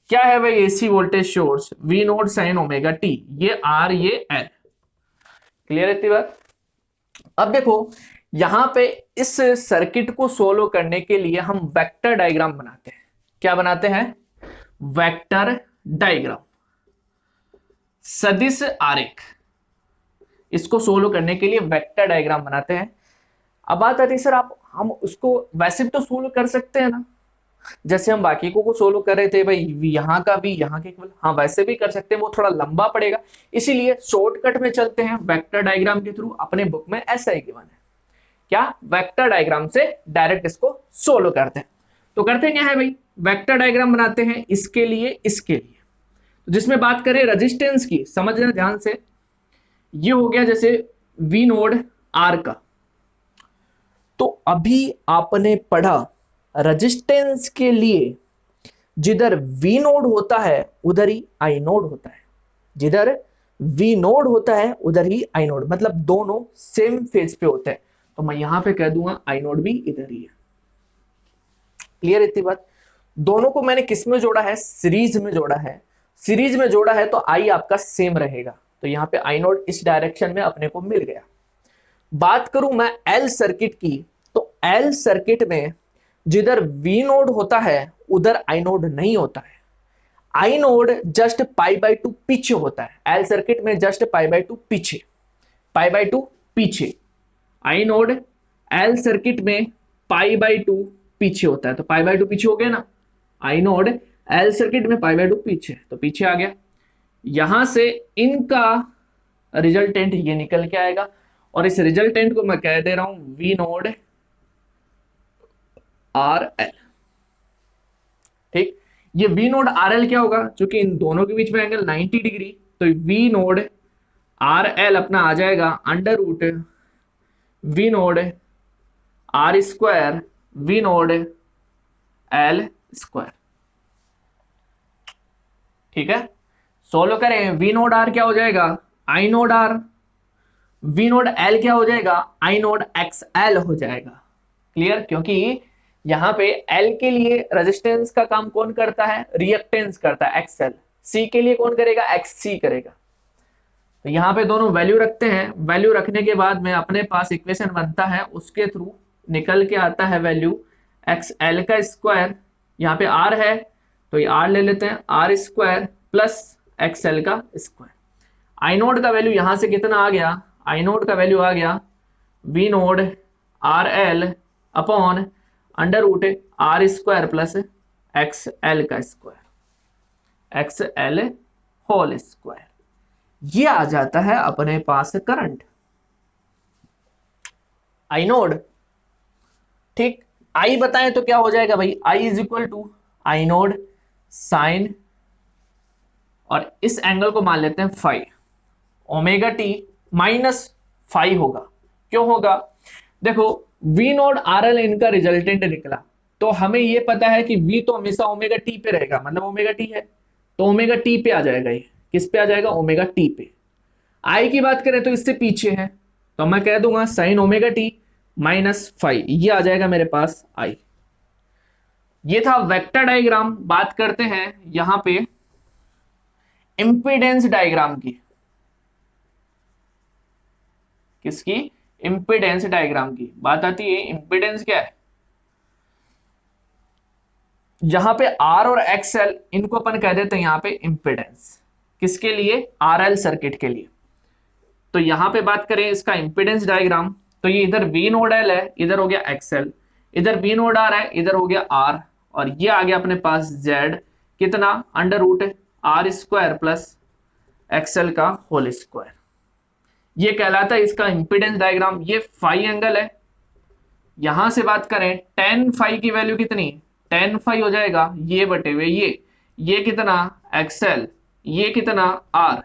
क्या है भाई AC voltage source? V node sine omega t, ये R ये L। क्लियर है इतनी बात? अब देखो यहां पे इस सर्किट को सोल्व करने के लिए हम वेक्टर डायग्राम बनाते हैं। क्या बनाते हैं? वेक्टर डायग्राम, सदिश आरेख। इसको सोल्व करने के लिए वेक्टर डायग्राम बनाते हैं। अब बात आती है सर आप हम उसको वैसे भी तो सोल्व कर सकते हैं ना, जैसे हम बाकी को सोल्व कर रहे थे भाई, यहाँ का भी यहाँ के इक्वल। हाँ वैसे भी कर सकते हैं, वो थोड़ा लंबा पड़ेगा, इसीलिए शॉर्टकट में चलते हैं वेक्टर डायग्राम के थ्रू। अपने बुक में ऐसा ही गिवन है, क्या वेक्टर डायग्राम से डायरेक्ट इसको सोल्व करते हैं। तो करते क्या है भाई, वेक्टर डायग्राम बनाते हैं इसके लिए, इसके लिए। तो जिसमें बात करें रेजिस्टेंस की, समझना ध्यान से। ये हो गया जैसे V नोड R का, तो अभी आपने पढ़ा रेजिस्टेंस के लिए जिधर V नोड होता है उधर ही I नोड होता है। जिधर वी नोड होता है उधर ही आई नोड, मतलब दोनों सेम फेज पे होते हैं, तो मैं यहां पे कह दूंगा आई नोड भी इधर ही है। क्लियर इतनी बात? दोनों को मैंने किस में जोड़ा है? सीरीज में जोड़ा है। सीरीज में जोड़ा है तो आई आपका सेम रहेगा, तो यहां पे आई नोड इस डायरेक्शन में अपने को मिल गया। बात करूं मैं एल सर्किट की, तो एल सर्किट में जिधर वी नोड होता है उधर आई नोड नहीं होता है। आई नोड जस्ट π/2 पीछे होता है, एल सर्किट में जस्ट π/2 पीछे, π/2 पीछे। आई नोड एल सर्किट में π/2 पीछे होता है, तो π/2 पीछे हो गया ना। आई नोड एल सर्किट में π/2 पीछे, तो पीछे आ गया। यहां से इनका रिजल्टेंट ये निकल के आएगा, और इस रिजल्टेंट को मैं कह दे रहा हूं वी नोड आर एल। ठीक, ये वी नोड आर एल क्या होगा, चूंकि इन दोनों के बीच में एंगल 90 डिग्री, तो वी नोड आर एल अपना आ जाएगा under root V node R square V node L square. ठीक है, सोल्व करें, वी नोड आर क्या हो जाएगा? I naught R. V node L क्या हो जाएगा? आई नोड एक्स एल हो जाएगा। क्लियर? क्योंकि यहां पे एल के लिए रेजिस्टेंस का काम कौन करता है? रिएक्टेंस करता है एक्सएल। सी के लिए कौन करेगा? एक्स सी करेगा। तो यहां पे दोनों वैल्यू रखते हैं, वैल्यू रखने के बाद में अपने पास इक्वेशन बनता है, उसके थ्रू निकल के आता है वैल्यू एक्स एल का स्क्वायर। यहाँ पे आर है तो ये आर ले लेते हैं, R square plus X L का स्क्वायर। आई नोड का वैल्यू यहां से कितना आ गया? आई नोड का वैल्यू आ गया V node R L upon under root R square plus X L का square, X L whole square. ये आ जाता है अपने पास करंट आई नोड। ठीक, आई बताएं तो क्या हो जाएगा भाई? I is equal to I naught sine, और इस एंगल को मान लेते हैं phi, omega T minus phi होगा। क्यों होगा? देखो वी नोड आर एल इनका रिजल्टेंट निकला, तो हमें ये पता है कि वी तो हमेशा ओमेगा टी पे रहेगा, मतलब ओमेगा टी है तो ओमेगा टी पे आ जाएगा। ये किस पे आ जाएगा? ओमेगा टी पे। आई की बात करें तो इससे पीछे है, तो मैं कह दूंगा sine omega T minus phi, ये आ जाएगा मेरे पास आई। ये था वेक्टर डायग्राम। बात करते हैं यहां पे इंपीडेंस डायग्राम की। किसकी? इंपीडेंस डायग्राम की बात आती है। इंपीडेंस क्या है? यहां पे आर और एक्सएल इनको अपन कह देते हैं यहां पे इंपीडेंस। किसके लिए? आरएल सर्किट के लिए। तो यहां पे बात करें इसका इंपीडेंस डायग्राम, तो ये इधर वी नोड एल है, इधर हो गया एक्सएल, इधर वी नोड आर है, इधर हो गया आर, और ये आ गया अपने पास जेड कितना? Under root R square plus XL का होल स्क्वायर। ये कहलाता है इसका इंपीडेंस डायग्राम। ये फाई एंगल है। यहां से बात करें टेन फाई की वैल्यू कितनी? टेन फाई हो जाएगा ये बटे हुए ये कितना? एक्सएल, ये कितना? आर।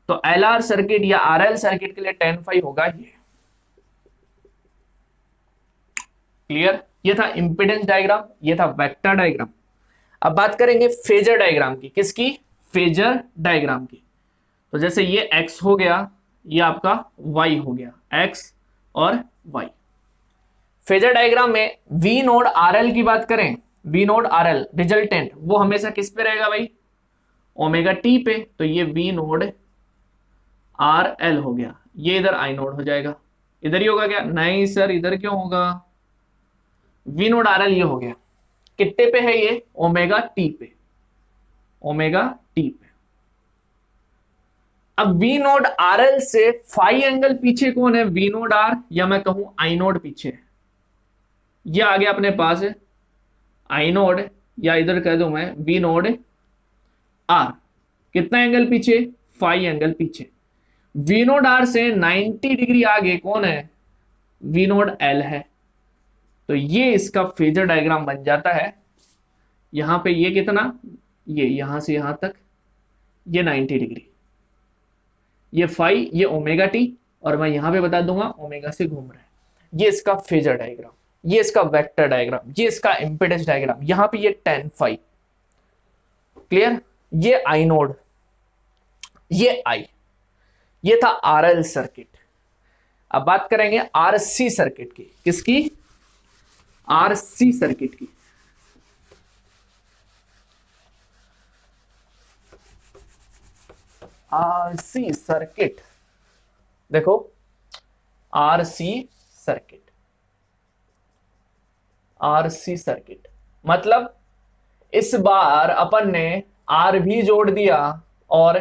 तो एल आर सर्किट या आर एल सर्किट के लिए टेन फाई होगा ये। क्लियर? ये था इंपीडेंस डायग्राम, ये था वेक्टर डायग्राम। अब बात करेंगे फेजर डायग्राम की। किसकी? फेजर डायग्राम की। तो जैसे ये x हो गया, ये आपका y हो गया, x और y। फेजर डायग्राम में वी नोड आर एल की बात करें, V node R L resultant वो हमेशा किस पे रहेगा भाई? ओमेगा टी पे। तो ये वी नोड आर एल हो गया, ये इधर आई नोड हो जाएगा। इधर ही होगा क्या? नहीं सर, इधर क्यों होगा? वी नोड आर एल ये हो गया, कितने पे है ये? ओमेगा टी पे, ओमेगा टी पे। अब वी नोड आर एल से फाई एंगल पीछे कौन है? वी नोड आर, या मैं कहूं आई नोड पीछे है। ये आ गया अपने पास आई नोड, या इधर कह दूं मैं वी नोड आर। कितना एंगल पीछे? फाई एंगल पीछे। वी नोड आर से 90 डिग्री आगे कौन है? वी नोड एल है। तो ये इसका फेजर डायग्राम बन जाता है। यहां पे ये कितना? ये यहां से यहां तक ये 90 डिग्री, ये फाई, ये ओमेगा टी, और मैं यहां पे बता दूंगा ओमेगा से घूम रहा है। ये इसका फेजर डायग्राम, ये इसका वेक्टर डायग्राम, ये इसका इंपीडेंस डायग्राम। यहां पे ये टेन फाई। क्लियर? ये आई नोड, ये आई। ये था आरएल सर्किट। अब बात करेंगे आरसी सर्किट की। किसकी? आरसी सर्किट की। आरसी सर्किट देखो, आरसी सर्किट, आरसी सर्किट मतलब इस बार अपन ने आर भी जोड़ दिया और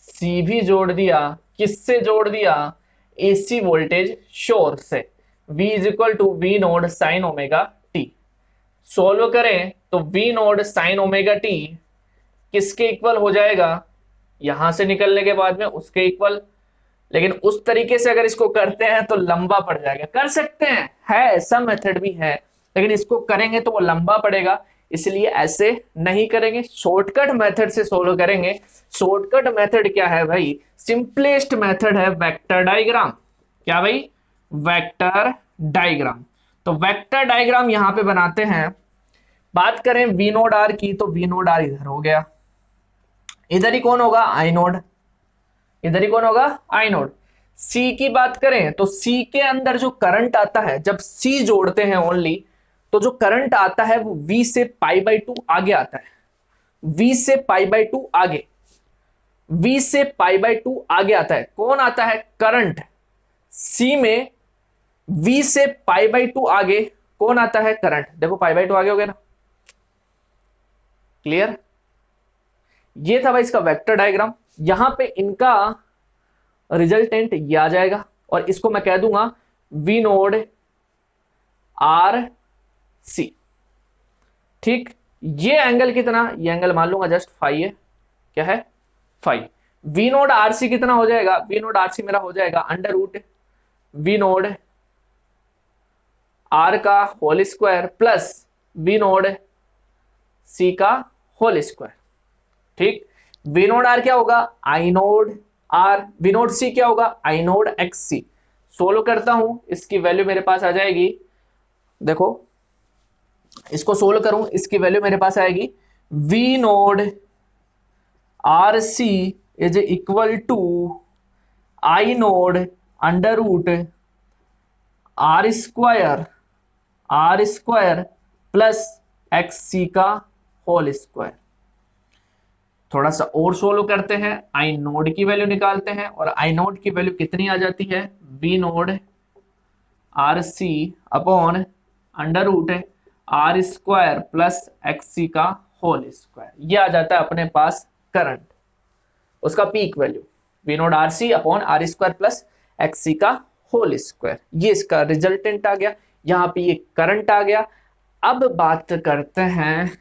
सी भी जोड़ दिया। किससे जोड़ दिया? एसी वोल्टेज सोर्स से। V is equal to V node sine omega t. Solve करें तो V node sine omega t किसके इक्वल हो जाएगा? यहां से निकलने के बाद में उसके इक्वल। लेकिन उस तरीके से अगर इसको करते हैं तो लंबा पड़ जाएगा। कर सकते हैं, है ऐसा मेथड भी है, लेकिन इसको करेंगे तो वो लंबा पड़ेगा, इसलिए ऐसे नहीं करेंगे, शॉर्टकट मेथड से सोल्व करेंगे। शॉर्टकट मेथड क्या है भाई? सिंपलेस्ट मेथड है वेक्टर डायग्राम। क्या भाई? Vector diagram. तो वेक्टर डायग्राम यहां पे बनाते हैं। बात करें वी नोड आर की, तो वी नोड आर इधर हो गया, इधर ही कौन होगा? I node. इधर ही कौन होगा? I node. सी की बात करें तो सी के अंदर जो करंट आता है, जब सी जोड़ते हैं ओनली, तो जो करंट आता है वो V से π/2 आगे आता है। V से π/2 आगे, V से π/2 आगे आता है। कौन आता है? करंट। C में V से π/2 आगे कौन आता है? करंट। देखो π/2 आगे हो गया ना, क्लियर? ये था भाई इसका वेक्टर डायग्राम। यहां पे इनका रिजल्टेंट ये आ जाएगा और इसको मैं कह दूंगा V नोड आर सी। ठीक, ये एंगल कितना? ये एंगल मान लूंगा जस्ट फाई है। क्या है? फाई। वी नोड आरसी कितना हो जाएगा? वी नोड आरसी मेरा हो जाएगा under root V node R का whole square plus V node C का होल स्क्वायर। ठीक, वी नोड आर क्या होगा? I naught R. V node C क्या होगा? I naught X C. Solve करता हूं, इसकी वैल्यू मेरे पास आ जाएगी। देखो इसको सोल्व करूं, इसकी वैल्यू मेरे पास आएगी V node R C is equal to I naught under root R square plus X C का होल स्क्वायर। थोड़ा सा और सोल्व करते हैं, आई नोड की वैल्यू निकालते हैं और आई नोड की वैल्यू कितनी आ जाती है? V node R C upon under root R square plus X C का होल स्क्वायर। ये आ जाता है अपने पास करंट, उसका peak value V node R C upon R square plus X C का होल स्क्वायर। ये इसका रिजल्टेंट आ गया, यहां पे ये करंट आ गया। अब बात करते हैं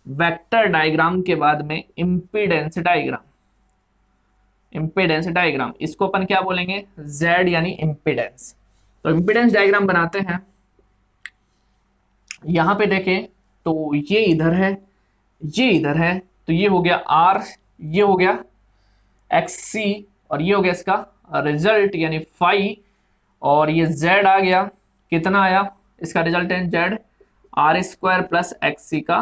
वेक्टर डायग्राम के बाद में इंपीडेंस डायग्राम। इंपीडेंस डायग्राम इसको अपन क्या बोलेंगे? Z यानी इंपीडेंस। तो इंपीडेंस डायग्राम बनाते हैं। यहां पे देखें तो ये इधर है, ये इधर है, तो ये हो गया R, ये हो गया XC और ये हो गया इसका रिजल्ट यानी फाई, और ये Z आ गया। कितना आया इसका resultant? Z R square plus XC का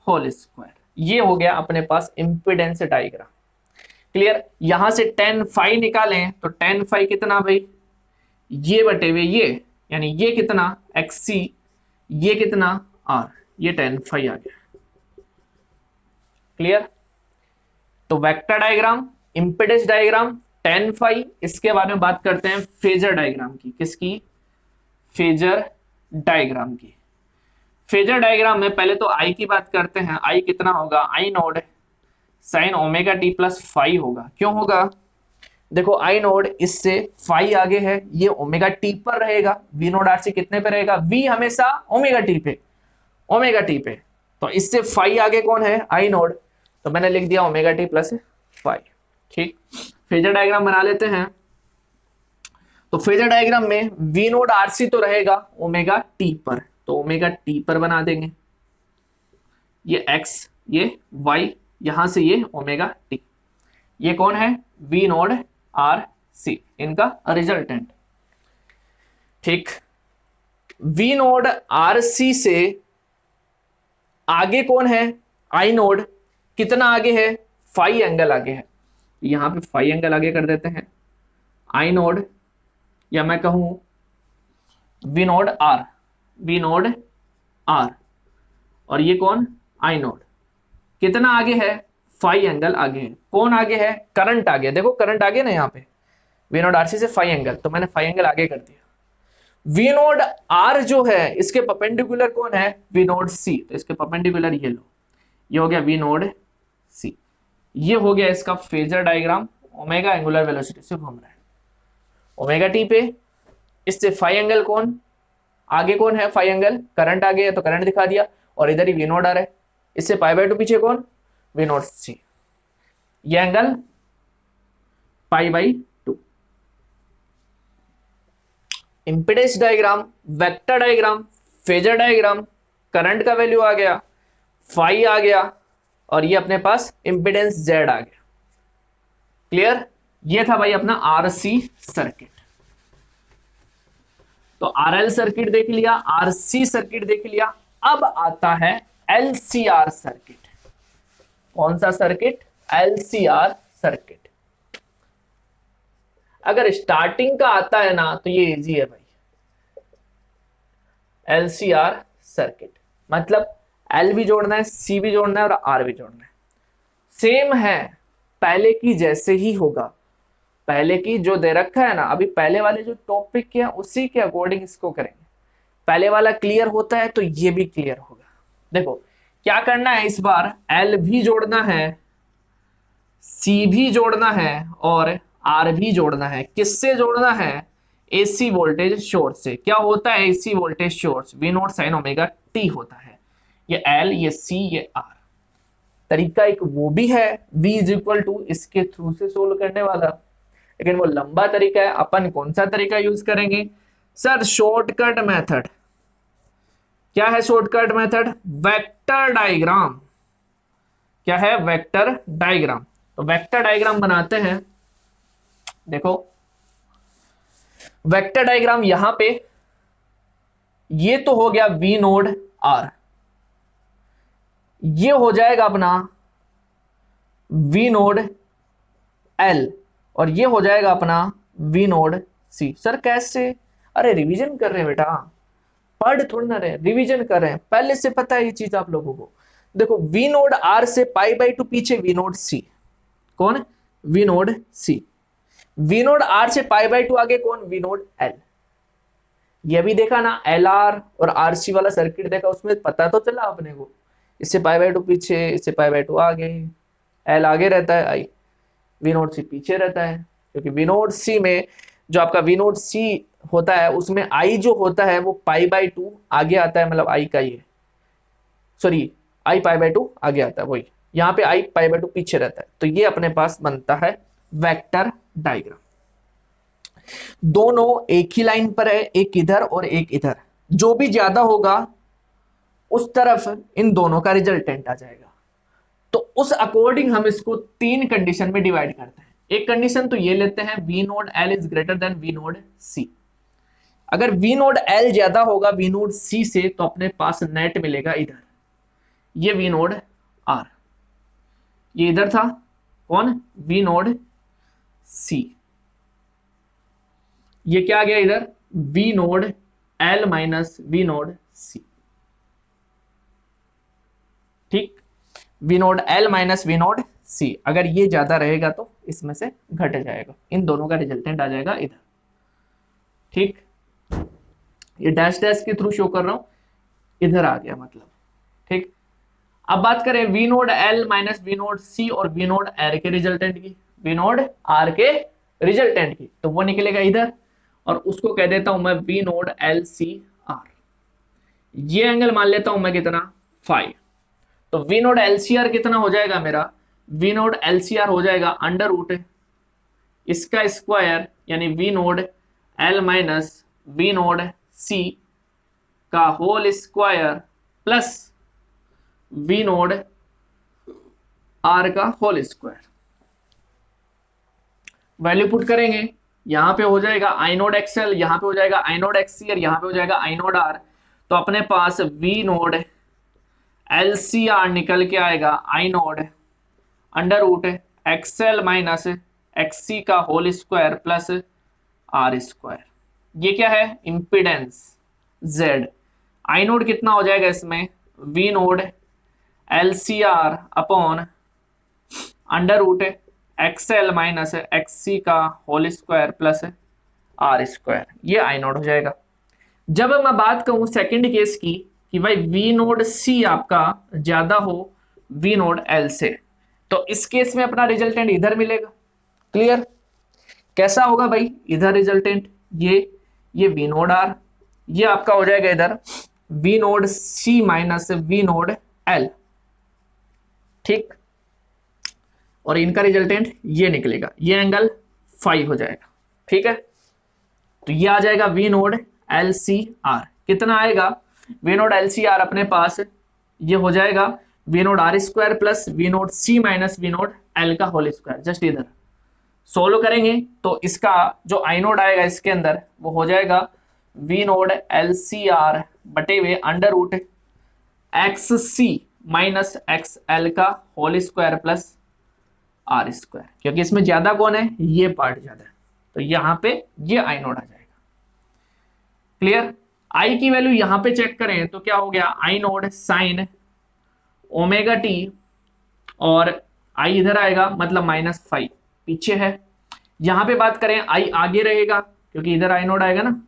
होल स्क्वायर। ये हो गया अपने पास इंपीडेंस डायग्राम। क्लियर? यहां से tan फाई निकालें तो tan फाई कितना भाई? ये बटे हुए ये, यानी ये कितना? XC, ये कितना? R, ये tan फाई आ गया। क्लियर? तो vector diagram, impedance diagram, tan phi. इसके बारे में बात करते हैं फेजर डायग्राम की। किसकी? फेजर डायग्राम की। फेजर डायग्राम में पहले तो आई की बात करते हैं। आई कितना होगा? I naught sine omega T plus phi होगा। क्यों होगा? देखो आई नोड इससे फाई आगे है, ये ओमेगा टी पर रहेगा। वी नोड आर सी कितने पे रहेगा? वी हमेशा ओमेगा टी पे, ओमेगा टी पे। तो इससे फाई आगे कौन है? I node. तो मैंने लिख दिया ओमेगा टी प्लस फाई। ठीक, फेजर डायग्राम बना लेते हैं। तो फेजर डायग्राम में वी नोड आर सी तो रहेगा ओमेगा टी पर, तो ओमेगा टी पर बना देंगे। ये x, ये y, यहां से ये ओमेगा टी। ये कौन है? वी नोड आर सी, इनका रिजल्टेंट। ठीक, वी नोड आर सी से आगे कौन है? I node. कितना आगे है? फाई एंगल आगे है। यहाँ पे फाई एंगल आगे कर देते हैं, आई नोड, या मैं कहूं V node R, V node R, और ये कौन, आई नोड। कितना आगे है, फाई एंगल आगे है। कौन आगे है, करंट आगे, देखो करंट आगे ना यहाँ पे, वी नोड आर सी से फाई एंगल, तो मैंने फाई एंगल आगे कर दिया। वी नोड आर जो है इसके परपेंडिकुलर कौन है, वी नोड सी, तो इसके परपेंडिकुलर ये लो, ये हो गया वी नोड सी। ये हो गया इसका phasor diagram, omega angular velocity से घूम रहा है ओमेगा टी पे। इससे फाई एंगल कौन आगे, कौन है फाई एंगल, करंट आगे है तो करंट दिखा दिया, और इधर ही वी नोड आ रहा है। इससे पाई बाय 2 पीछे कौन, वी नोड सी, ये angle pi by 2। Impedance diagram, vector diagram, phasor diagram, current का वैल्यू आ गया, फाई आ गया, और ये अपने पास इंपेडेंस जेड आ गया। क्लियर, ये था भाई अपना आरसी सर्किट। तो आरएल सर्किट देख लिया, आरसी सर्किट देख लिया। अब आता है एलसीआर सर्किट। कौन सा सर्किट, एलसीआर सर्किट। अगर स्टार्टिंग का आता है ना तो ये इजी है भाई, एलसीआर सर्किट मतलब एल भी जोड़ना है, सी भी जोड़ना है और आर भी जोड़ना है। सेम है, पहले की जैसे ही होगा, पहले की जो दे रखा है ना, अभी पहले वाले जो टॉपिक किया उसी के अकॉर्डिंग इसको करेंगे। पहले वाला क्लियर होता है तो ये भी क्लियर होगा। देखो क्या करना है, इस बार एल भी जोड़ना है, सी भी जोड़ना है और आर भी जोड़ना है। किससे जोड़ना है, एसी वोल्टेज सोर्स से। क्या होता है AC voltage source, V nought sine omega t होता है। ये एल, ये सी, ये आर। तरीका एक वो भी है V इज इक्वल टू इसके थ्रू से सोल्व करने वाला, लेकिन वो लंबा तरीका है। अपन कौन सा तरीका यूज करेंगे सर, शॉर्टकट मेथड। क्या है शॉर्टकट मेथड, वेक्टर डायग्राम। क्या है, वेक्टर डायग्राम। तो वेक्टर डायग्राम बनाते हैं। देखो वेक्टर डायग्राम यहां पे, ये तो हो गया V नोड R, ये हो जाएगा अपना V नोड L, और ये हो जाएगा अपना V नोड C। सर कैसे, अरे रिवीजन कर रहे हैं बेटा, पढ़ थोड़ी ना रहे, रिवीजन कर रहे हैं, पहले से पता है ये चीज आप लोगों को। देखो V नोड R से पाई बाई 2 पीछे V नोड C, कौन, V node C। V node R से पाई बाई 2 आगे कौन, V नोड L। ये भी देखा ना, LR और RC वाला सर्किट देखा, उसमें पता तो चला अपने को, इससे पाई बाई 2 पीछे, इससे पाई बाई 2 आगे, L आगे रहता है, आई V नोड C पीछे रहता है। क्योंकि V नोड C में जो आपका V नोड C होता है उसमें I जो होता है वो पाई बाई 2 आगे आता है, मतलब I का ये, सॉरी I पाई बाई 2 आगे आता है, वही यहाँ पे I पाई बाई 2 पीछे रहता है। तो ये अपने पास बनता है वेक्टर डायग्राम। दोनों एक ही लाइन पर है, एक इधर और एक इधर, जो भी ज्यादा होगा उस तरफ इन दोनों का रिजल्टेंट आ जाएगा। तो उस अकॉर्डिंग हम इसको 3 कंडीशन में डिवाइड करते हैं। एक कंडीशन तो ये लेते हैं, V node L is greater than V node C। अगर V नोड L ज्यादा होगा V नोड C से, तो अपने पास नेट मिलेगा इधर, ये V नोड R, ये इधर था कौन, V नोड C, ये क्या आ गया इधर, V node L minus V node C। ठीक, V node L minus V node C, अगर ये ज्यादा रहेगा तो इसमें से घट जाएगा, इन दोनों का रिजल्टेंट आ जाएगा इधर। ठीक, ये डैश डैश के थ्रू शो कर रहा हूं, इधर आ गया मतलब। ठीक, अब बात करें V node L minus V node C और V नोड R के रिजल्टेंट की, V नोड R के रिजल्टेंट की, तो वो निकलेगा इधर, और उसको कह देता हूं मैं V नोड LCR। ये एंगल मान लेता हूं मैं कितना, 5। तो V नोड LCR कितना हो जाएगा मेरा, V नोड LCR हो जाएगा अंडर रूट इसका स्क्वायर, यानी V node L minus V node C का whole square plus V node R का होल स्क्वायर। वैल्यू पुट करेंगे, यहां पे हो जाएगा आई नोड एक्सएल, यहां पे हो जाएगा आई नोड एक्ससी और यहां पे हो जाएगा आई नोड आर। तो अपने पास V नोड LCR निकल के आएगा I naught under root XL minus XC का whole square plus R square. ये क्या है? Impedance Z. आई नोड कितना हो जाएगा इसमें? V node L C R upon under root XL minus XC का whole square plus R square. ये आई नोड हो जाएगा। जब मैं बात कहूं सेकंड केस की कि भाई वी नोड सी आपका ज्यादा हो वी नोड एल से, तो इस केस में अपना रिजल्टेंट इधर मिलेगा। क्लियर? कैसा होगा भाई इधर रिजल्टेंट? ये वी नोड आर, ये आपका हो जाएगा इधर V node C minus V node L. ठीक, और इनका रिजल्टेंट ये निकलेगा, ये एंगल फाइव हो जाएगा। ठीक है, तो ये आ जाएगा V node L C R. कितना आएगा? V node L C R अपने पास ये हो जाएगा V node R square plus V node C minus V node L का होल स्क्वायर। जस्ट इधर सोल्व करेंगे तो इसका जो आई नोड आएगा इसके अंदर वो हो जाएगा V node L C R बटे हुए under root X C minus X L का whole square plus R square. क्योंकि इसमें ज्यादा कौन है? ये पार्ट ज्यादा है, तो यहां पे ये आई नोड आ जाएगा। क्लियर? आई की वैल्यू यहां पे चेक करें तो क्या हो गया? I naught sine omega t, और आई इधर आएगा मतलब माइनस फाइव पीछे है। यहां पे बात करें आई आगे रहेगा क्योंकि इधर आई नोड आएगा ना,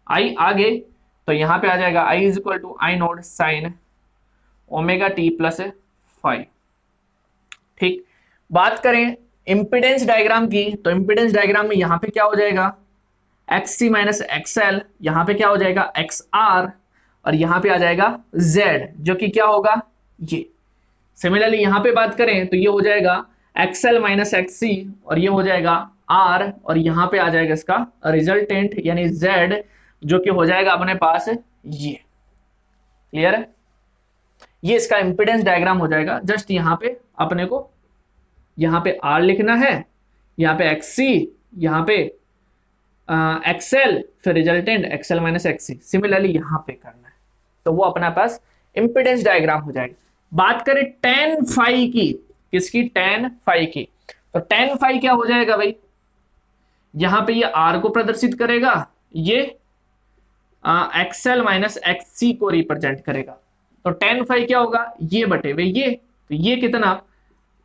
आई आगे, तो यहां पे आ जाएगा I is equal to I naught sine omega T plus five. ठीक, बात करें इंपिडेंस डायग्राम की तो इंपिडेंस डायग्राम में यहां पे क्या हो जाएगा? एक्स सी माइनस एक्सएल, यहां पे क्या हो जाएगा? एक्स आर, और यहां पे आ जाएगा जेड जो कि क्या होगा? ये। सिमिलरली यहां पे बात करें तो ये हो जाएगा एक्सएल माइनस एक्ससी, और ये हो जाएगा आर, और यहां पे आ जाएगा इसका रिजल्टेंट यानी जेड जो कि हो जाएगा अपने पास ये। क्लियर है? ये इसका इंपिडेंस डायग्राम हो जाएगा। जस्ट यहां पे अपने को यहां पे आर लिखना है, यहां पे एक्ससी, यहां पे एक्सएल, फिर रिजल्टेंट एक्सएल माइनस एक्ससी। सिमिलरली यहां पे करना है तो वो अपना पास इंपिडेंस डायग्राम हो जाएगा। बात करें tan फाई की, किसकी? tan फाई की, तो tan फाई क्या हो जाएगा भाई? यहां पे ये आर को प्रदर्शित करेगा, ये एक्सएल माइनस एक्ससी को रिप्रेजेंट करेगा। तो tan फाई क्या होगा? ये बटे हुए ये, तो ये कितना?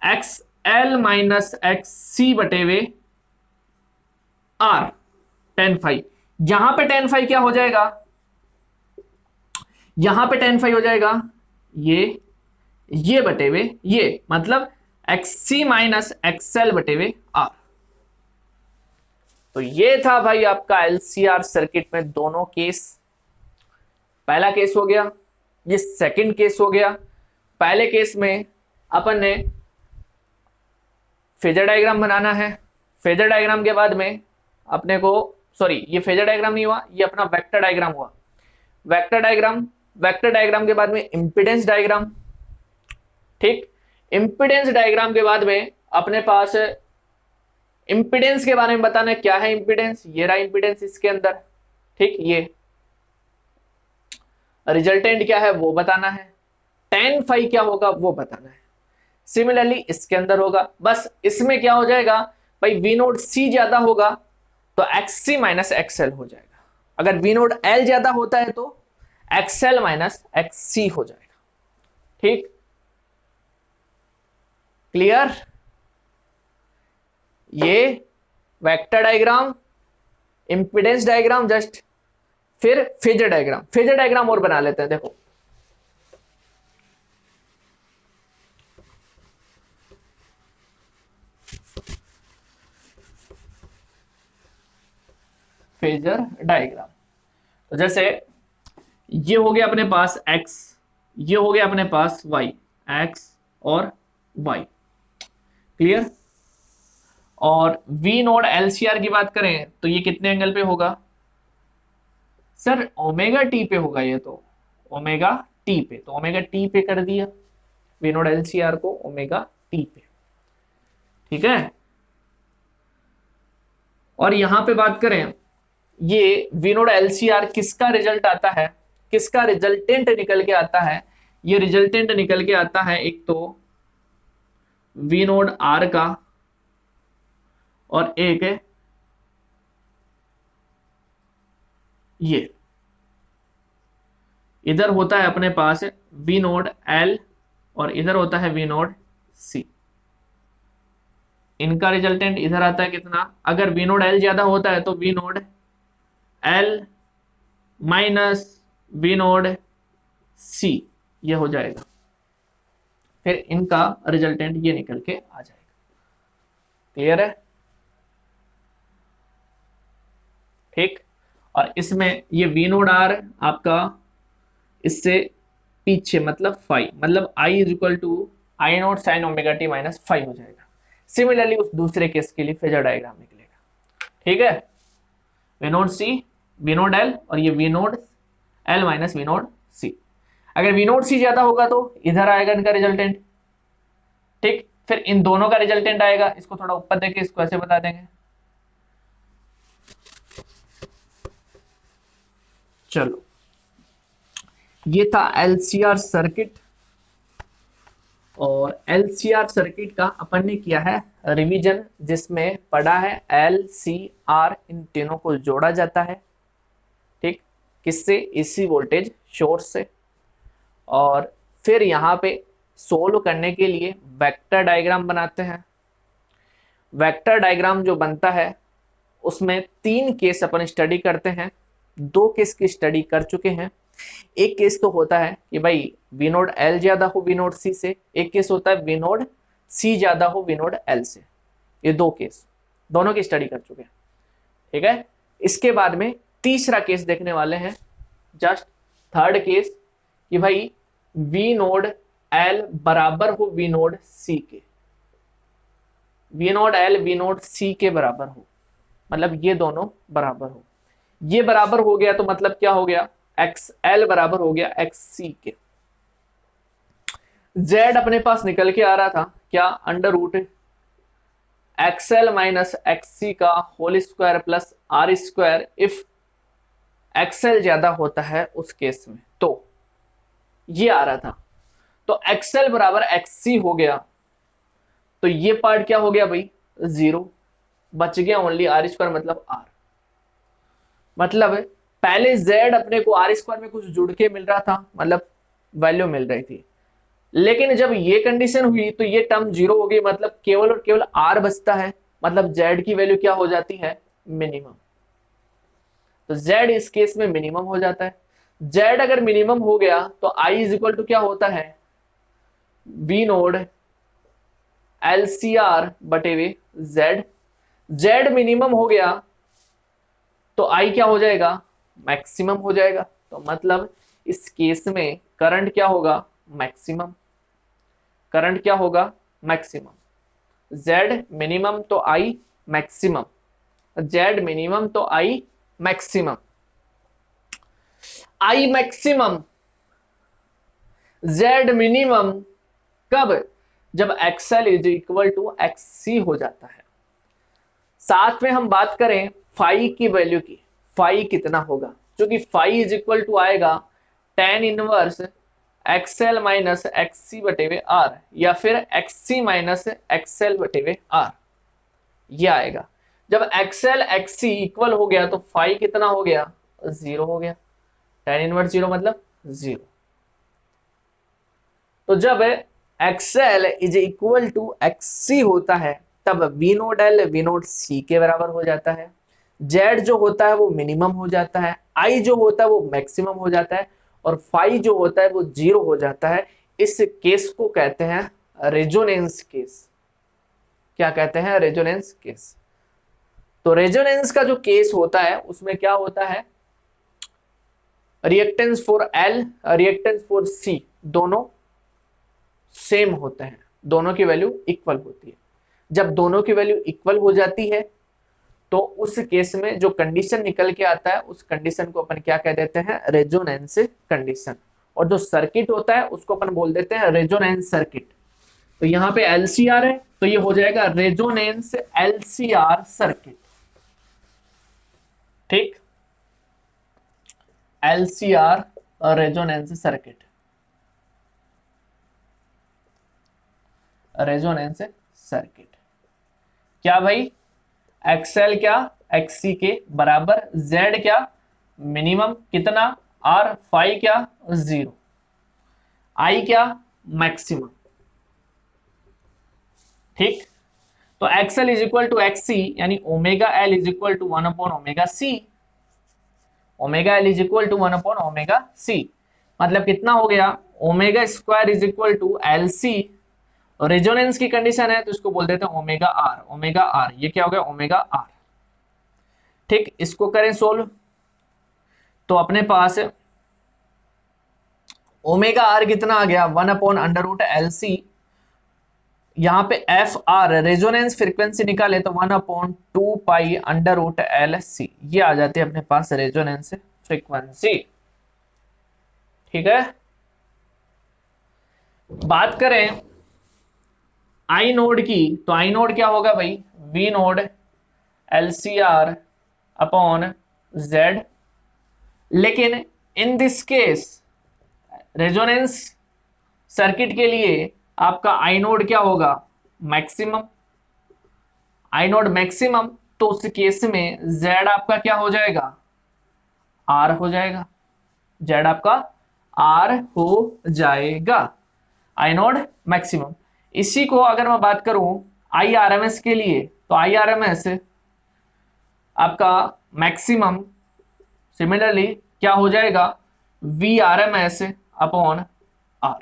एक्सएल माइनस एक्ससी बटे हुए आर tan फाई। यहां पे tan फाई क्या हो जाएगा? यहां पे tan फाई हो जाएगा ये बटे हुए ये, मतलब एक्ससी माइनस एक्सएल बटे हुए आर। तो ये था भाई आपका एलसीआर सर्किट में दोनों केस। पहला केस हो गया, ये सेकंड केस हो गया। पहले केस में अपन ने फेजर डायग्राम बनाना है, फेजर डायग्राम के बाद में अपने को, सॉरी ये फेजर डायग्राम नहीं हुआ, ये अपना वेक्टर डायग्राम हुआ। वेक्टर डायग्राम के बाद में इंपिडेंस डायग्राम। ठीक, इंपिडेंस डायग्राम के बाद में अपने पास इंपिडेंस के बारे में बताना है। क्या है इंपिडेंस? ये रहा इंपिडेंस इसके अंदर। ठीक, ये रिजल्टेंट क्या है वो बताना है, tan फाई क्या होगा वो बताना है। सिमिलरली इसके अंदर होगा, बस इसमें क्या हो जाएगा भाई? वी नोड सी ज्यादा होगा तो एक्ससी माइनस एक्सएल हो जाएगा। अगर वी नोड एल ज्यादा होता है तो एक्सएल माइनस एक्ससी हो जाएगा। ठीक, क्लियर? ये vector diagram, impedance diagram, just फिर फेजर डायग्राम। फेजर डायग्राम और बना लेते हैं। देखो फेजर डायग्राम, तो जैसे ये हो गया अपने पास x, ये हो गया अपने पास y, x और y। क्लियर? और v नोड एलसीआर की बात करें तो ये कितने एंगल पे होगा? सर ओमेगा टी पे होगा, ये तो ओमेगा टी पे, तो ओमेगा टी पे कर दिया वी नोड एलसीआर को ओमेगा टी पे। ठीक है, और यहां पे बात करें ये वी नोड एलसीआर किसका रिजल्ट आता है, किसका रिजल्टेंट निकल के आता है? ये रिजल्टेंट निकल के आता है एक तो वी नोड आर का और एक है ये, इधर होता है अपने पास वी नोड एल और इधर होता है वी नोड सी। इनका रिजल्टेंट इधर आता है कितना, अगर वी नोड एल ज्यादा होता है तो V node L minus V node C, ये हो जाएगा, फिर इनका रिजल्टेंट ये निकल के आ जाएगा। क्लियर है? ठीक। और इसमें ये वी नोड आर आपका इससे पीछे मतलब फाइव, मतलब I is equal to I naught sine omega T minus five हो जाएगा। सिमिलरली उस दूसरे केस के लिए फेजर डायग्राम निकलेगा। ठीक है, V node C, V node L और ये V node L minus V node C. अगर वी नोड सी ज्यादा होगा तो इधर आएगा इनका रिजल्टेंट। ठीक, फिर इन दोनों का रिजल्टेंट आएगा, इसको थोड़ा ऊपर देके इसको ऐसे बता देंगे। चलो, ये था एलसीआर सर्किट, और एलसीआर सर्किट का अपन ने किया है रिवीजन, जिसमें पढ़ा है एलसीआर इन तीनों को जोड़ा जाता है। ठीक, किससे? एसी वोल्टेज सोर्स से। और फिर यहाँ पे सोल्व करने के लिए वेक्टर डायग्राम बनाते हैं। वेक्टर डायग्राम जो बनता है उसमें तीन केस अपन स्टडी करते हैं, दो केस की स्टडी कर चुके हैं। एक केस तो होता है कि भाई वी नोड एल ज्यादा हो वी नोड सी से, एक केस होता है वी नोड सी ज्यादा हो वी नोड एल से। ये दो केस, दोनों की स्टडी कर चुके हैं। ठीक है, इसके बाद में तीसरा केस देखने वाले हैं, जस्ट थर्ड केस, कि भाई वी नोड एल बराबर हो वी नोड सी के, V node L V node C के बराबर हो, मतलब ये दोनों बराबर हो। ये बराबर हो गया तो मतलब क्या हो गया, एक्स एल बराबर हो गया एक्स सी के। जेड अपने पास निकल के आ रहा था क्या, under root XL minus XC का whole square plus R square if XL ज्यादा होता है उस केस में, तो ये आ रहा था। तो एक्सएल बराबर एक्ससी हो गया, तो ये पार्ट क्या हो गया भाई, जीरो, बच गया ओनली आर स्क्वायर मतलब आर। मतलब पहले जेड अपने को आर स्क्वायर में कुछ जुड़ के मिल रहा था, मतलब वैल्यू मिल रही थी, लेकिन जब ये कंडीशन हुई तो ये टर्म जीरो हो गई, मतलब केवल और केवल आर बचता है, मतलब जेड की वैल्यू क्या हो जाती है, मिनिमम। तो जेड इस केस में मिनिमम हो जाता है। जेड अगर मिनिमम हो गया तो आई इज इक्वल टू क्या होता है, वी नोड एलसीआर बटे वे जेड। जेड मिनिमम हो गया तो आई क्या हो जाएगा, मैक्सिमम हो जाएगा। तो मतलब इस केस में करंट क्या होगा, मैक्सिमम। करंट क्या होगा, मैक्सिमम। जेड मिनिमम तो आई मैक्सिमम, जेड मिनिमम तो I maximum. I maximum Z minimum कब, जब XL is equal to XC हो जाता है। साथ में हम बात करें फाई की वैल्यू की, फाई कितना होगा, क्योंकि फाई इज इक्वल टू आएगा टेन इनवर्स एक्सएल माइनस एक्ससी बटे वे आर, या फिर एक्ससी माइनस एक्सएल बटे वे आर, ये आएगा। जब एक्सएल एक्ससी इक्वल हो गया तो फाई कितना हो गया, जीरो हो गया। टेन इनवर्स जीरो मतलब जीरो। तो जब XL is equal to XC होता है तब V node L V node C के बराबर हो जाता है। जेड जो होता है वो मिनिमम हो जाता है, आई जो होता है वो मैक्सिमम हो जाता है, और फाई जो होता है वो जीरो हो जाता है। इस केस को कहते हैं रेजोनेंस केस। क्या कहते हैं, रेजोनेंस केस। तो रेजोनेंस का जो केस होता है उसमें क्या होता है, reactance for L reactance for C दोनों सेम होते हैं, दोनों की वैल्यू इक्वल होती है। जब दोनों की वैल्यू इक्वल हो जाती है तो उस केस में जो कंडीशन निकल के आता है उस कंडीशन को अपन क्या कह देते हैं, रेजोनेंस कंडीशन। और जो सर्किट होता है उसको अपन बोल देते हैं रेजोनेंस सर्किट। तो यहाँ पे एलसीआर है तो ये हो जाएगा रेजोनेंस एलसीआर सर्किट। ठीक, LCR resonance circuit, resonance circuit. क्या भाई, एक्सएल क्या एक्सी के बराबर, जेड क्या मिनिमम कितना आर, फाई क्या 0, आई क्या मैक्सिमम। ठीक, तो XL is equal to XC यानी omega L is equal to 1 upon omega C, omega L is equal to 1 upon omega C, मतलब कितना हो गया omega square is equal to L C, resonance की कंडीशन है तो इसको बोल देते हैं ओमेगा आर, ओमेगा आर ये क्या हो गया ओमेगा आर। ठीक, इसको करें सोल्व तो अपने पास ओमेगा आर कितना आ गया 1 upon under root L C, यहाँ पे एफ आर रेजोनेंस फ्रीक्वेंसी निकाले तो 1 upon 2 pi under root L C, ये आ जाती है अपने पास रेजोनेंस फ्रीक्वेंसी। ठीक है, बात करें आई नोड की तो आई नोड क्या होगा भाई V node L C R upon Z, लेकिन in this case resonance circuit के लिए आपका आई नोड क्या होगा मैक्सिमम, आई नोड मैक्सिमम, तो उस केस में जेड आपका क्या हो जाएगा आर हो जाएगा, जेड आपका आर हो जाएगा, आई नोड मैक्सिमम। इसी को अगर मैं बात करूं आई आर एम एस के लिए तो आई आर एम एस आपका मैक्सिमम सिमिलरली क्या हो जाएगा V R M S upon R,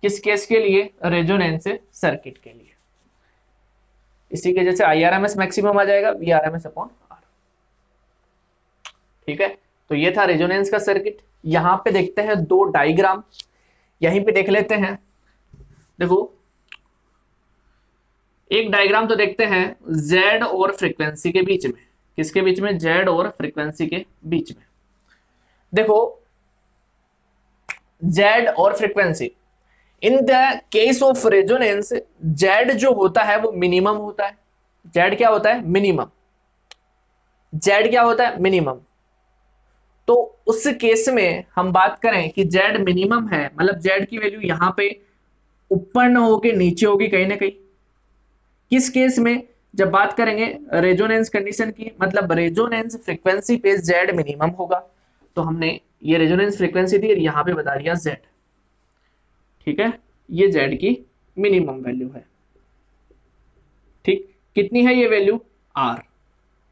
किस केस के लिए रेजोनेंस सर्किट के लिए, इसी के जैसे I R M S maximum आ जाएगा V R M S upon R. ठीक है, तो ये था रेजोनेंस का सर्किट। यहां पे देखते हैं दो डायग्राम, यहीं पे देख लेते हैं। देखो एक डायग्राम तो देखते हैं जेड और फ्रीक्वेंसी के बीच में, किसके बीच में जेड और फ्रीक्वेंसी के बीच में। देखो जेड और frequency, in the case of resonance Z जो होता है वो मिनिमम होता है, जेड क्या होता है मिनिमम, जेड क्या होता है मिनिमम। तो उस केस में हम बात करें कि जेड मिनिमम है, मतलब जेड की वैल्यू यहां पे ऊपर न होके नीचे होगी कहीं ना कहीं। किस केस में, जब बात करेंगे रेजोनेंस कंडीशन की, मतलब रेजोनेंस फ्रीक्वेंसी पे जेड मिनिमम होगा, तो हमने ये रेजोनेंस फ्रीक्वेंसी थी यहां पे बता दिया जेड। ठीक है, ये जेड की मिनिमम वैल्यू है। ठीक, कितनी है ये वैल्यू आर,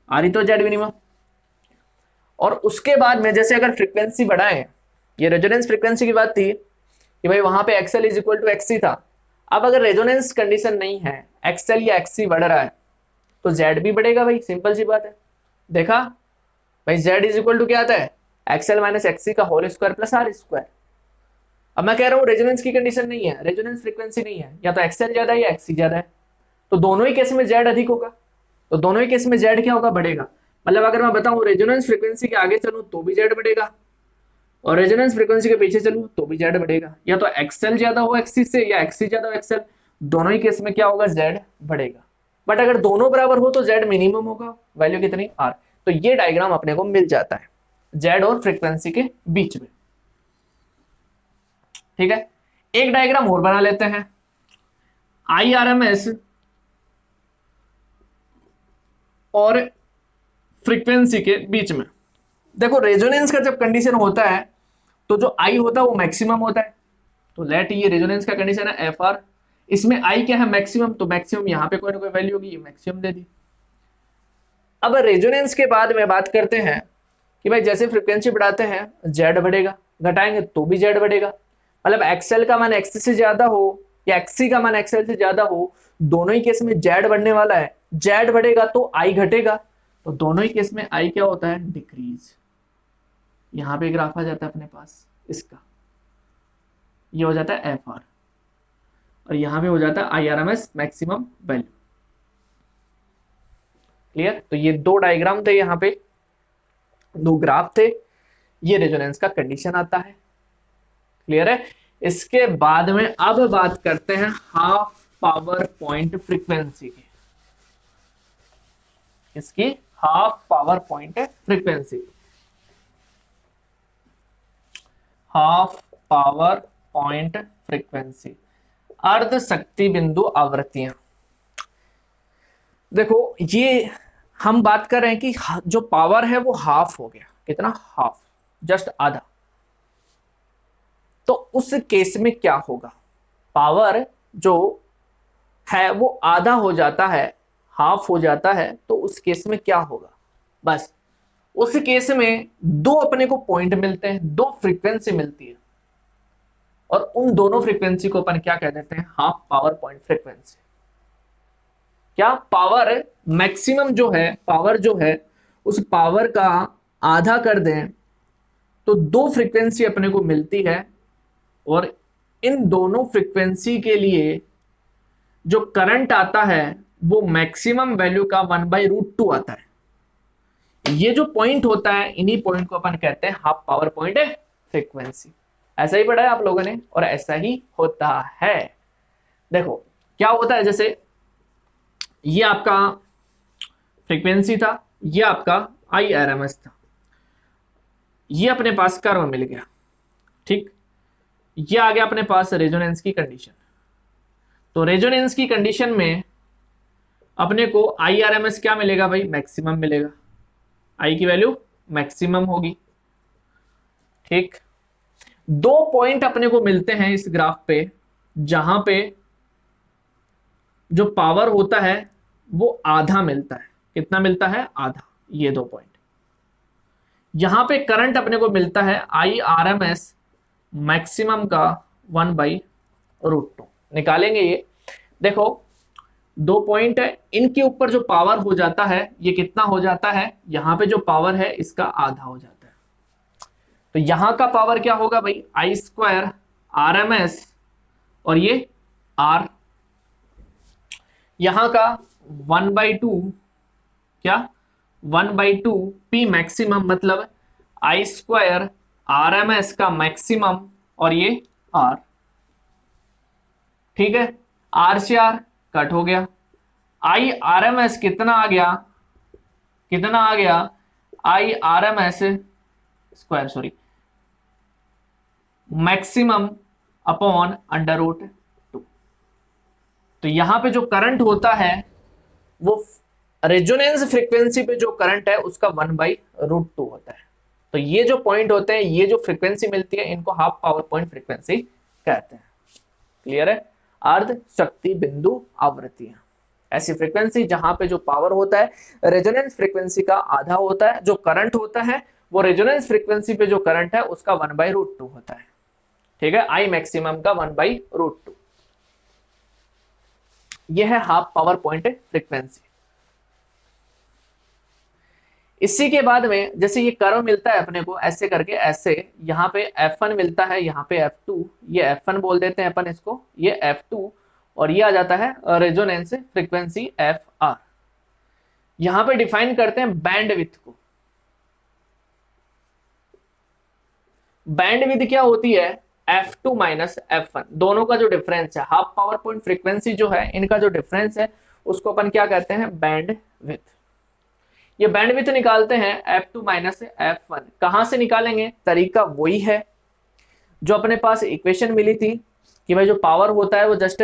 आर ही तो जेड मिनिमम। और उसके बाद में जैसे अगर फ्रीक्वेंसी बढ़ाएं, ये रेजोनेंस फ्रीक्वेंसी की बात थी कि भाई वहां पे XL is equal to XC था। अब अगर रेजोनेंस कंडीशन नहीं है, एक्सएल या एक्सी बढ़ रहा है तो जेड भी बढ़ेगा भाई, सिंपल सी बात है। देखा भाई जेड इज इक्वल टू क्या आता है एक्सएल माइनस एक्सी का whole square plus R square. अब मैं कह रहा हूँ रेजोनेंस की कंडीशन नहीं है, रेजोनेंस फ्रीक्वेंसी नहीं है, या तो एक्सएल ज्यादा है या एक्सी ज्यादा है, तो दोनों ही केस में जेड अधिक होगा, तो दोनों ही केस में जेड क्या होगा बढ़ेगा। मतलब अगर मैं बताऊं रेजोनेंस फ्रीक्वेंसी के आगे चलूं तो भी जेड बढ़ेगा, और रेजोनेंस फ्रीक्वेंसी के पीछे चलूं तो भी जेड बढ़ेगा, या तो एक्सएल ज्यादा हो एक्सी से या एक्सी ज्यादा हो एक्सएल, दोनों ही केस में क्या होगा जेड बढ़ेगा। बट अगर दोनों बराबर हो तो जेड मिनिमम होगा, वैल्यू कितनी आर। तो ये डायग्राम अपने को मिल जाता है जेड और फ्रीक्वेंसी के बीच में। ठीक है, एक डायग्राम और बना लेते हैं आई आर एम एस और फ्रीक्वेंसी के बीच में। देखो रेजोनेंस का जब कंडीशन होता है तो जो आई होता है वो मैक्सिमम होता है, तो लेट ये रेजोनेंस का कंडीशन है एफ आर, इसमें आई क्या है मैक्सिमम, तो मैक्सिमम यहाँ पे कोई ना कोई वैल्यू होगी, ये मैक्सिमम दे दी। अब रेजोनेंस के बाद में बात करते हैं कि भाई जैसे फ्रीक्वेंसी बढ़ाते हैं जेड बढ़ेगा, घटाएंगे तो भी जेड बढ़ेगा। मतलब एक्सएल का मान एक्स से ज्यादा हो या एक्सी का मान एक्सएल से ज्यादा हो, दोनों ही केस में जेड बढ़ने वाला है, जेड बढ़ेगा तो आई घटेगा, तो दोनों ही केस में आई क्या होता है डिक्रीज। यहां पे ग्राफ आ जाता है अपने पास इसका, ये हो जाता है एफ आर, और यहां पे हो जाता है I R M S maximum value. Clear, तो ये दो डायग्राम थे, यहाँ पे दो ग्राफ थे, ये रेजोनेंस का कंडीशन आता है। क्लियर है, इसके बाद में अब बात करते हैं हाफ पावर पॉइंट फ्रीक्वेंसी की, इसकी half power point frequency, half power point frequency, अर्ध शक्ति बिंदु आवृत्तियां। देखो ये हम बात कर रहे हैं कि जो पावर है वो हाफ हो गया, कितना, हाफ, जस्ट आधा। तो उस केस में क्या होगा, पावर जो है वो आधा हो जाता है, हाफ हो जाता है, तो उस केस में क्या होगा, बस उस केस में दो अपने को पॉइंट मिलते हैं, दो फ्रीक्वेंसी मिलती है, और उन दोनों फ्रीक्वेंसी को अपन क्या कह देते हैं, हाफ पावर पॉइंट फ्रीक्वेंसी। क्या पावर मैक्सिमम जो है, पावर जो है उस पावर का आधा कर दें तो दो फ्रीक्वेंसी अपने को मिलती है, और इन दोनों फ्रीक्वेंसी के लिए जो करंट आता है वो मैक्सिमम वैल्यू का 1/√2 आता है। ये जो पॉइंट होता है, इन्हीं पॉइंट को अपन कहते हैं हाफ पावर पॉइंट फ्रीक्वेंसी। ऐसा ही पढ़ा है आप लोगों ने, और ऐसा ही होता है। देखो क्या होता है, जैसे ये आपका फ्रीक्वेंसी था, ये आपका IRMS था, ये अपने पास कर्व मिल गया, ठीक, ये आ गया अपने पास रेजोनेंस की कंडीशन। तो रेजोनेंस की कंडीशन में अपने को IRMS क्या मिलेगा भाई, मैक्सिमम मिलेगा, आई की वैल्यू मैक्सिमम होगी, ठीक। दो पॉइंट अपने को मिलते हैं इस ग्राफ पे, जहां पे जो पावर होता है वो आधा मिलता है, कितना मिलता है, आधा, ये दो पॉइंट। यहां पे करंट अपने को मिलता है IRMS मैक्सिमम का 1/√2, निकालेंगे ये। देखो दो पॉइंट है, इनके ऊपर जो पावर हो जाता है ये कितना हो जाता है, यहां पे जो पावर है इसका आधा हो जाता है। तो यहां का पावर क्या होगा भाई, I² RMS, और ये R, यहां का 1/2, क्या, 1/2 P मैक्सिमम, मतलब I² RMS का मैक्सिमम, और ये R, ठीक है। R से R कट हो गया, IRMS कितना आ गया, कितना आ गया, IRMS square, sorry, maximum upon √2। तो यहां पे जो करंट होता है वो रेजोनेंस फ्रीक्वेंसी पे जो करंट है उसका 1/√2 होता है। तो ये जो पॉइंट होते हैं, ये जो फ्रीक्वेंसी मिलती है, इनको हाफ पावर पॉइंट फ्रीक्वेंसी कहते हैं। क्लियर है, अर्ध शक्ति बिंदु आवृत्तियां, ऐसी फ्रीक्वेंसी जहां पे जो पावर होता है रेजोनेंस फ्रीक्वेंसी का आधा होता है, जो करंट होता है वो रेजोनेंस फ्रीक्वेंसी पे जो करंट है उसका 1/√2 होता है, ठीक है, I मैक्सिमम का 1/√2। यह है हाफ पावर पॉइंट फ्रीक्वेंसी। इसी के बाद में जैसे ये कर्व मिलता है अपने को ऐसे करके, ऐसे यहाँ पे F1 मिलता है, यहाँ पे F2, ये F1 बोल देते हैं अपन इसको, ये F2, और ये आ जाता है रेजोनेंस फ्रीक्वेंसी FR। यहां पे डिफाइन करते हैं बैंडविड्थ को। बैंडविड्थ क्या होती है, F2 माइनस F1, दोनों का जो डिफरेंस है, हाफ पावर पॉइंट फ्रीक्वेंसी जो है, इनका जो डिफरेंस है उसको अपन क्या कहते हैं, बैंडविड्थ। ये बैंडविड्थ निकालते हैं F2 माइनस F1। कहां से निकालेंगे, तरीका वही है जो अपने पास इक्वेशन मिली थी कि भाई जो पावर होता है वो जस्ट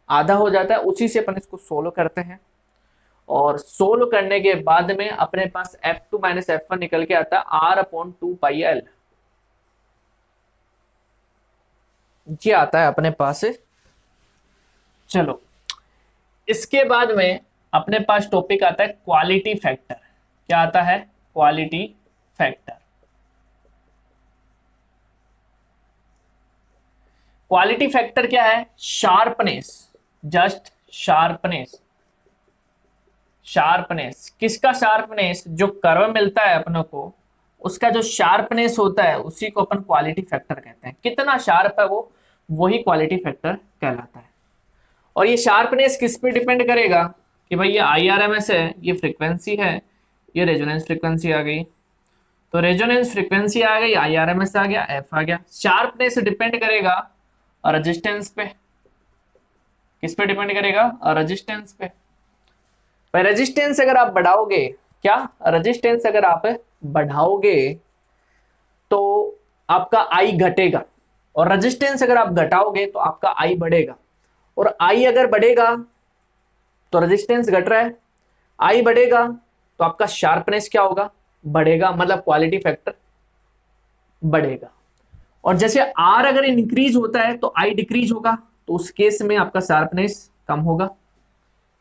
आधा हो जाता है, उसी से अपन इसको सोल्व करते हैं, और सोल्व करने के बाद में अपने पास F2 माइनस F1 निकल के आता है R/2πL, ये आता है अपने पास। चलो इसके बाद में अपने पास टॉपिक आता है क्वालिटी फैक्टर। क्या आता है, क्वालिटी फैक्टर। क्वालिटी फैक्टर क्या है, शार्पनेस, जस्ट शार्पनेस। शार्पनेस किसका, शार्पनेस जो कर्व मिलता है अपनों को उसका जो शार्पनेस होता है उसी को अपन क्वालिटी फैक्टर कहते हैं। कितना शार्प है वो, वही क्वालिटी फैक्टर कहलाता है। और ये शार्पनेस किस पे डिपेंड करेगा कि भाई ये IRMS है, ये फ्रीक्वेंसी है, ये रेजोनेंस फ्रीक्वेंसी आ गई, तो रेजोनेंस फ्रीक्वेंसी आ गई, IRMS आ गया, F आ गया। शार्पनेस डिपेंड करेगा रेजिस्टेंस पे, किस पे डिपेंड करेगा, रेजिस्टेंस पे। भाई रेजिस्टेंस अगर आप बढ़ाओगे, क्या, रेजिस्टेंस अगर आप बढ़ाओगे तो आपका I घटेगा, और रेजिस्टेंस अगर आप घटाओगे तो आपका I बढ़ेगा। और I अगर बढ़ेगा तो रेजिस्टेंस घट रहा है, आई बढ़ेगा तो आपका शार्पनेस क्या होगा, बढ़ेगा, मतलब क्वालिटी फैक्टर बढ़ेगा। और जैसे आर अगर इंक्रीज होता है तो आई डिक्रीज होगा, तो उस केस में आपका शार्पनेस कम होगा,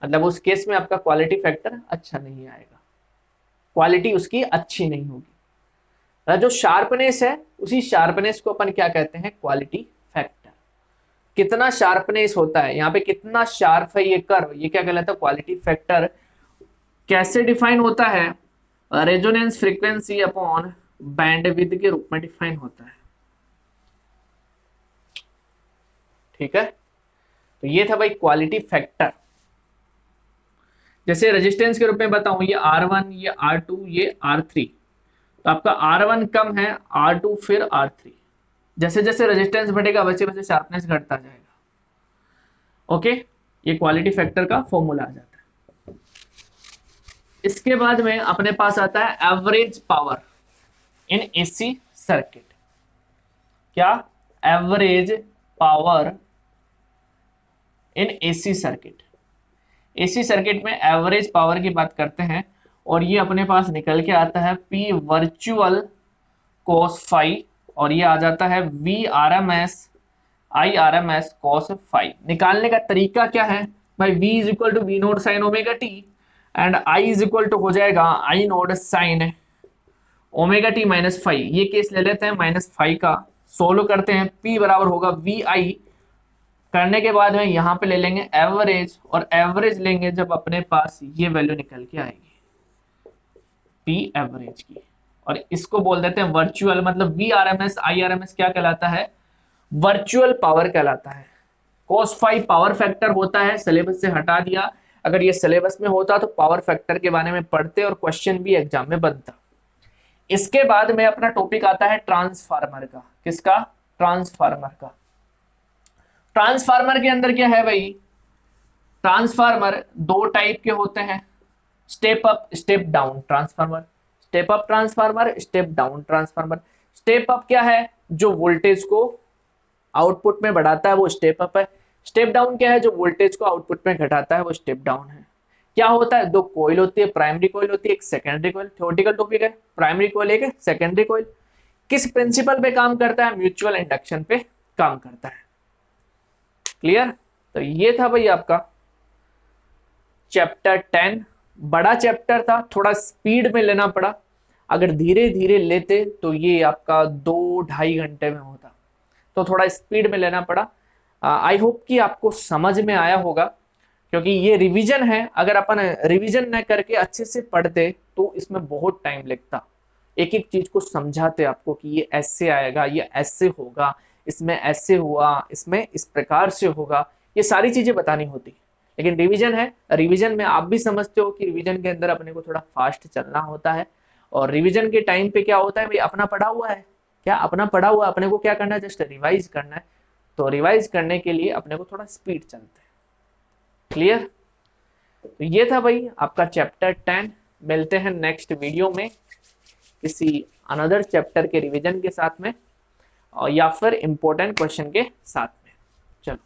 मतलब उस केस में आपका क्वालिटी फैक्टर अच्छा नहीं आएगा, क्वालिटी उसकी अच्छी नहीं होगी। जो शार्पनेस है उसी शार्पनेस को अपन क्या कहते हैं, क्वालिटी फैक्टर। कितना शार्पनेस होता है यहाँ पे, कितना शार्प है ये कर्व, ये क्या कहलाता है, क्वालिटी फैक्टर। कैसे डिफाइन होता है, रेजोनेंस फ्रीक्वेंसी अपॉन बैंडविड्थ के रूप में डिफाइन होता है। ठीक है, तो ये था भाई क्वालिटी फैक्टर। जैसे रेजिस्टेंस के रूप में बताऊं, ये R1, ये R2, ये R3, तो आपका R1 कम है, R2 फिर R3, जैसे जैसे रेजिस्टेंस बढ़ेगा वैसे वैसे शार्पनेस घटता जाएगा। ओके, ये क्वालिटी फैक्टर का फॉर्मूला आ जाता है। इसके बाद में अपने पास आता है average power in AC circuit. क्या, average power in AC circuit. AC circuit में एवरेज पावर की बात करते हैं, और ये अपने पास निकल के आता है P वर्चुअल cos फाई, और ये आ जाता है V RMS I RMS cos फाई। निकालने का तरीका क्या है भाई, V is equal to V note sine omega t, and I is equal to हो जाएगा I note sine omega T minus phi. ये केस ले लेते हैं माइनस फाई का, सोल्व करते हैं, P बराबर होगा VI, करने के बाद में यहाँ पे ले लेंगे एवरेज, और एवरेज लेंगे जब अपने पास ये वैल्यू निकल के आएगी P एवरेज की, और इसको बोल देते हैं वर्चुअल, मतलब V RMS I RMS क्या कहलाता है, वर्चुअल पावर कहलाता है। cos फाई पावर फैक्टर होता है, सिलेबस से हटा दिया, अगर ये सिलेबस में होता तो पावर फैक्टर के बारे में पढ़ते और क्वेश्चन भी एग्जाम में बनता। इसके बाद में अपना टॉपिक आता है ट्रांसफार्मर का। किसका, ट्रांसफार्मर का। ट्रांसफार्मर के अंदर क्या है भाई, ट्रांसफार्मर दो टाइप के होते हैं, step up step down transformer, step up transformer, step down transformer. Step up क्या है, जो वोल्टेज को आउटपुट में बढ़ाता है वो स्टेप अप है। स्टेप डाउन क्या है, जो वोल्टेज को आउटपुट में घटाता है वो स्टेप डाउन है। क्या होता है, दो कॉइल होती है, प्राइमरी कॉइल होती है, एक सेकेंडरी कॉइल। थ्योरेटिकल टॉपिक है, प्राइमरी कॉइल एक सेकेंडरी कॉइल। किस प्रिंसिपल पे काम करता है, म्यूचुअल इंडक्शन पे काम करता है। क्लियर, तो ये था भाई आपका चैप्टर 10। बड़ा चैप्टर था, थोड़ा स्पीड में लेना पड़ा, अगर धीरे धीरे लेते तो ये आपका 2-2.5 घंटे में होता, तो थोड़ा स्पीड में लेना पड़ा। आई होप कि आपको समझ में आया होगा, क्योंकि ये रिवीजन है, अगर अपन रिवीजन न करके अच्छे से पढ़ते तो इसमें बहुत टाइम लगता, एक एक चीज को समझाते आपको कि ये ऐसे आएगा, ये ऐसे होगा, इसमें ऐसे हुआ, इसमें इस प्रकार से होगा, ये सारी चीजें बतानी होती। लेकिन रिवीजन है, रिवीजन में आप भी समझते हो कि रिवीजन के अंदर अपने को थोड़ा फास्ट चलना होता है, और रिवीजन के टाइम पे क्या होता है भाई, अपना पढ़ा हुआ है, क्या अपना पढ़ा हुआ, अपने को क्या करना है, जस्ट रिवाइज करना है। तो रिवाइज करने के लिए अपने को थोड़ा स्पीड चलता है। क्लियर, तो ये था भाई आपका चैप्टर 10। मिलते हैं नेक्स्ट वीडियो में किसी अनदर चैप्टर के रिवीजन के साथ में, और या फिर इंपॉर्टेंट क्वेश्चन के साथ में। चलो।